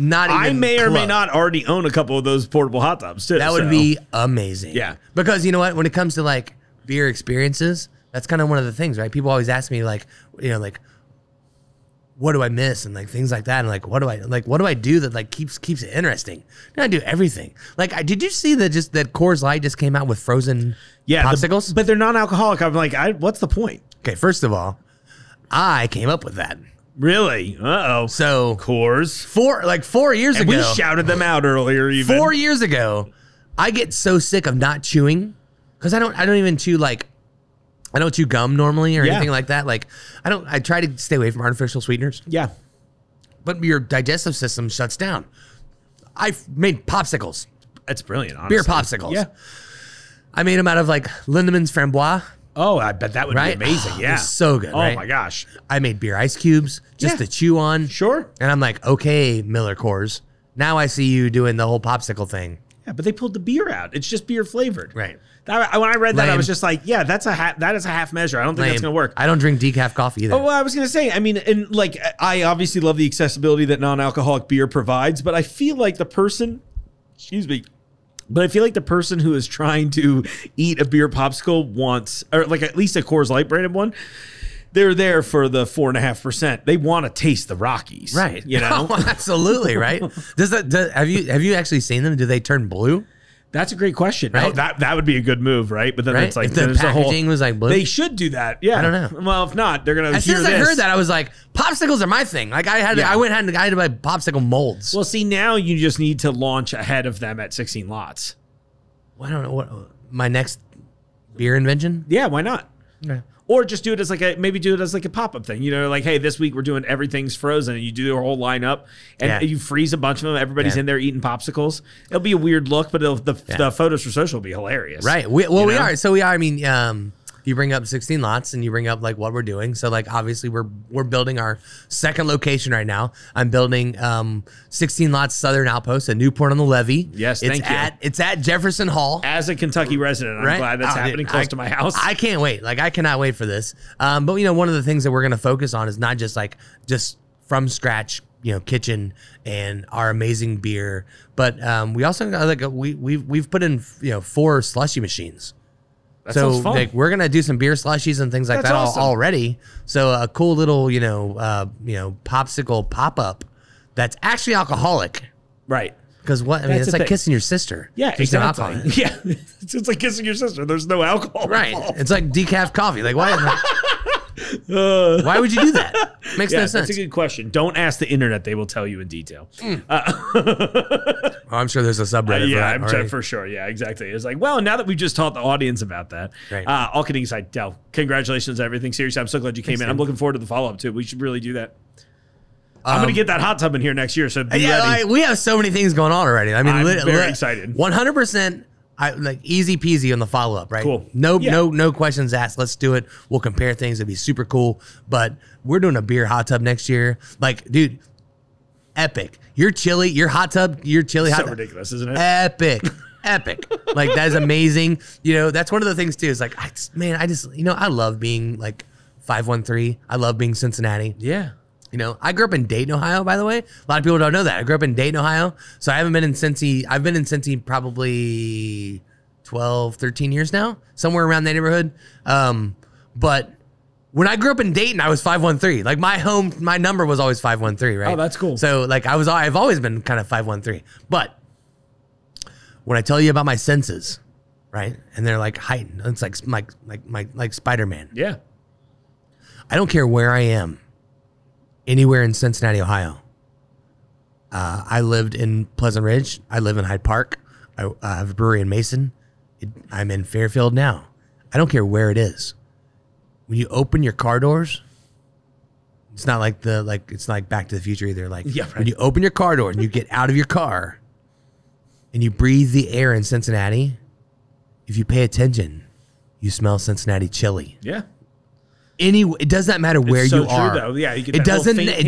I may or may not already own a couple of those portable hot tubs too. That would be amazing. Yeah. Because you know what? When it comes to like beer experiences, that's kind of one of the things, right? People always ask me like, like what do I miss and like things like that. And like, what do I do that like keeps it interesting? I do everything. Like, did you see that Coors Light just came out with frozen popsicles? But they're non-alcoholic. I'm like, what's the point? Okay. First of all, I came up with that. Really? Uh-oh. So Coors. 4 years ago. We shouted them out earlier even. 4 years ago, I get so sick of not chewing because I don't even chew I don't chew gum normally or anything like that. Like I try to stay away from artificial sweeteners. Yeah. But your digestive system shuts down. I've made popsicles. That's brilliant, honestly. Beer popsicles. Yeah. I made them out of like Lindemann's Framboise. Oh, I bet that would be amazing. Yeah. It's so good. Oh my gosh. I made beer ice cubes just to chew on. Sure. And I'm like, okay, Miller Coors. Now I see you doing the whole popsicle thing. Yeah, but they pulled the beer out. It's just beer flavored. Right. When I read that, I was just like, yeah, that is a half measure. I don't think that's going to work. I don't drink decaf coffee either. Oh, well, I was going to say, I mean, and like, I obviously love the accessibility that non-alcoholic beer provides, but I feel like the person, but I feel like the person who is trying to eat a beer popsicle wants, or like at least a Coors Light branded one, they're there for the 4.5%. They want to taste the Rockies. Right. You know? Oh, absolutely, right? Have you actually seen them? Do they turn blue? That's a great question. Right? No, that would be a good move, right? But then it's like if the packaging was like blue. They should do that. Yeah. I don't know. Well, if not, they're gonna. As soon as I heard that, I was like, popsicles are my thing. Like I went ahead and I had to buy popsicle molds. Well, see, now you just need to launch ahead of them at 16 lots. Well, I don't know what my next beer invention. Yeah, why not? Okay. Or just do it as like a pop-up thing. You know, like, hey, this week we're doing everything's frozen, and you do your whole lineup, and you freeze a bunch of them. Everybody's in there eating popsicles. It'll be a weird look, but the photos for social will be hilarious. Right. We are. So we are. I mean, you bring up 16 lots, and you bring up like what we're doing. So like obviously we're building our second location right now. I'm building 16 lots Southern Outpost at Newport on the Levee. Yes, thank you. It's at Jefferson Hall. As a Kentucky resident, I'm glad that's happening close to my house. I can't wait. Like I cannot wait for this. But you know, one of the things that we're going to focus on is not just from scratch, you know, kitchen and our amazing beer, but we also we've put in 4 slushy machines. That sounds fun. Like, we're gonna do some beer slushies and things like that already. So a cool little popsicle pop up that's actually alcoholic, right? Because it's like kissing your sister. Yeah, There's exactly. no alcohol. Yeah, it's like kissing your sister. There's no alcohol. Right. involved. It's like decaf coffee. Like why? Why would you do that? Makes no sense. That's a good question. Don't ask the internet; they will tell you in detail. I'm sure there's a subreddit. For sure. Yeah, exactly. It's like, well, now that we've just taught the audience about that, right. All kidding aside, Del, congratulations on everything. Seriously, I'm so glad you came in. I'm looking forward to the follow up too. We should really do that. I'm going to get that hot tub in here next year, so be ready. We have so many things going on already. I mean, I'm very excited. 100%. Like easy peasy on the follow up, right? Cool. No questions asked. Let's do it. We'll compare things. It'd be super cool. But we're doing a beer hot tub next year. Like, dude, epic. Your hot tub, hot tub. Ridiculous, isn't it? Epic. Like that is amazing. You know, that's one of the things too. Is like, I love being like 513. I love being Cincinnati. Yeah. You know, I grew up in Dayton, Ohio, by the way. A lot of people don't know that. I grew up in Dayton, Ohio. So I haven't been in Cincy. I've been in Cincy probably 12, 13 years now, somewhere around that neighborhood. But when I grew up in Dayton, I was 513. Like my number was always 513, right? Oh, that's cool. So like I've always been kind of 513. But when I tell you about my senses, right? And they're like heightened. It's like Spider-Man. Yeah. I don't care where I am. Anywhere in Cincinnati, Ohio. I lived in Pleasant Ridge. I live in Hyde Park. I have a brewery in Mason. I'm in Fairfield now. I don't care where it is. When you open your car doors, it's not like it's like Back to the Future either. Like when you open your car door and you get out of your car and you breathe the air in Cincinnati, if you pay attention, you smell Cincinnati chili. Yeah. It does not matter where you are. Though. Yeah, you get it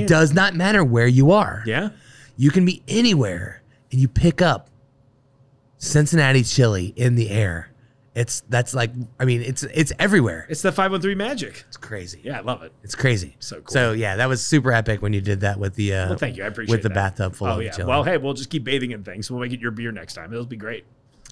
does not matter where you are. Yeah. You can be anywhere and you pick up Cincinnati chili in the air. It's everywhere. It's the 513 magic. It's crazy. Yeah, I love it. It's crazy. So cool. So yeah, that was super epic when you did that with the well, thank you. I appreciate with the that. bathtub full of chili. Well, hey, we'll just keep bathing in things. We'll make it your beer next time. It'll be great.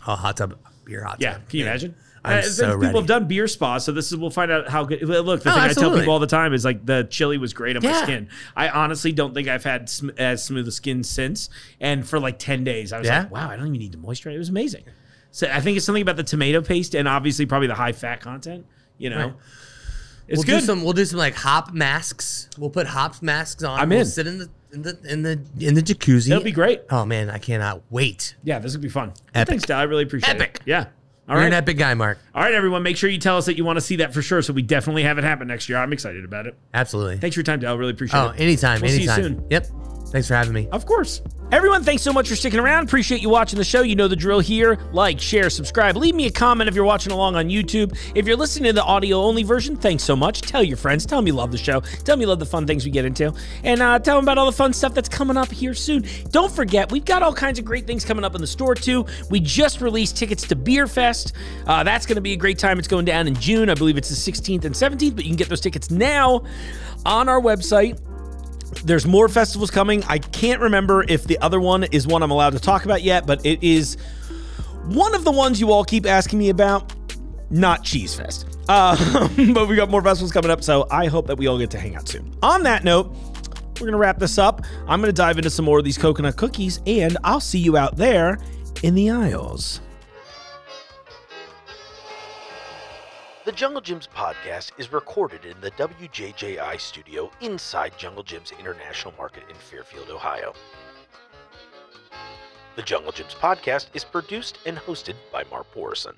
Oh, hot tub beer hot tub. Yeah, can you imagine? I'm so ready. People have done beer spas, so we'll find out how good. Look, the thing I tell people all the time is like the chili was great on my skin. I honestly don't think I've had as smooth a skin since. And for like 10 days, I was like, wow, I don't even need to moisturize. It was amazing. So I think it's something about the tomato paste and obviously probably the high fat content. You know, right. It's good. We'll do some like hop masks. We'll put hop masks on. I'm in. Sit in the jacuzzi. It'll be great. Oh man, I cannot wait. Yeah, this will be fun. Epic. Thanks, Dal. I really appreciate it. Epic. Yeah. You're an epic guy, Mark. All right, everyone. Make sure you tell us that you want to see that for sure. So we definitely have it happen next year. I'm excited about it. Absolutely. Thanks for your time, Dal. Really appreciate it. Anytime. We'll anytime. see you soon. Yep. Thanks for having me. Of course. Everyone, thanks so much for sticking around. Appreciate you watching the show. You know the drill here. Like, share, subscribe. Leave me a comment if you're watching along on YouTube. If you're listening to the audio-only version, thanks so much. Tell your friends. Tell them you love the show. Tell them you love the fun things we get into. And tell them about all the fun stuff that's coming up here soon. Don't forget, we've got all kinds of great things coming up in the store, too. We just released tickets to Beer Fest. That's going to be a great time. It's going down in June. I believe it's the 16th and 17th, but you can get those tickets now on our website. There's more festivals coming. I can't remember if the other one is one I'm allowed to talk about yet, but it is one of the ones you all keep asking me about, not Cheese Fest. But we got more festivals coming up, so I hope that we all get to hang out soon. On that note, we're going to wrap this up. I'm going to dive into some more of these coconut cookies, and I'll see you out there in the aisles. The Jungle Gyms podcast is recorded in the WJJI studio inside Jungle Gyms International Market in Fairfield, Ohio. The Jungle Gyms podcast is produced and hosted by Mark Borison.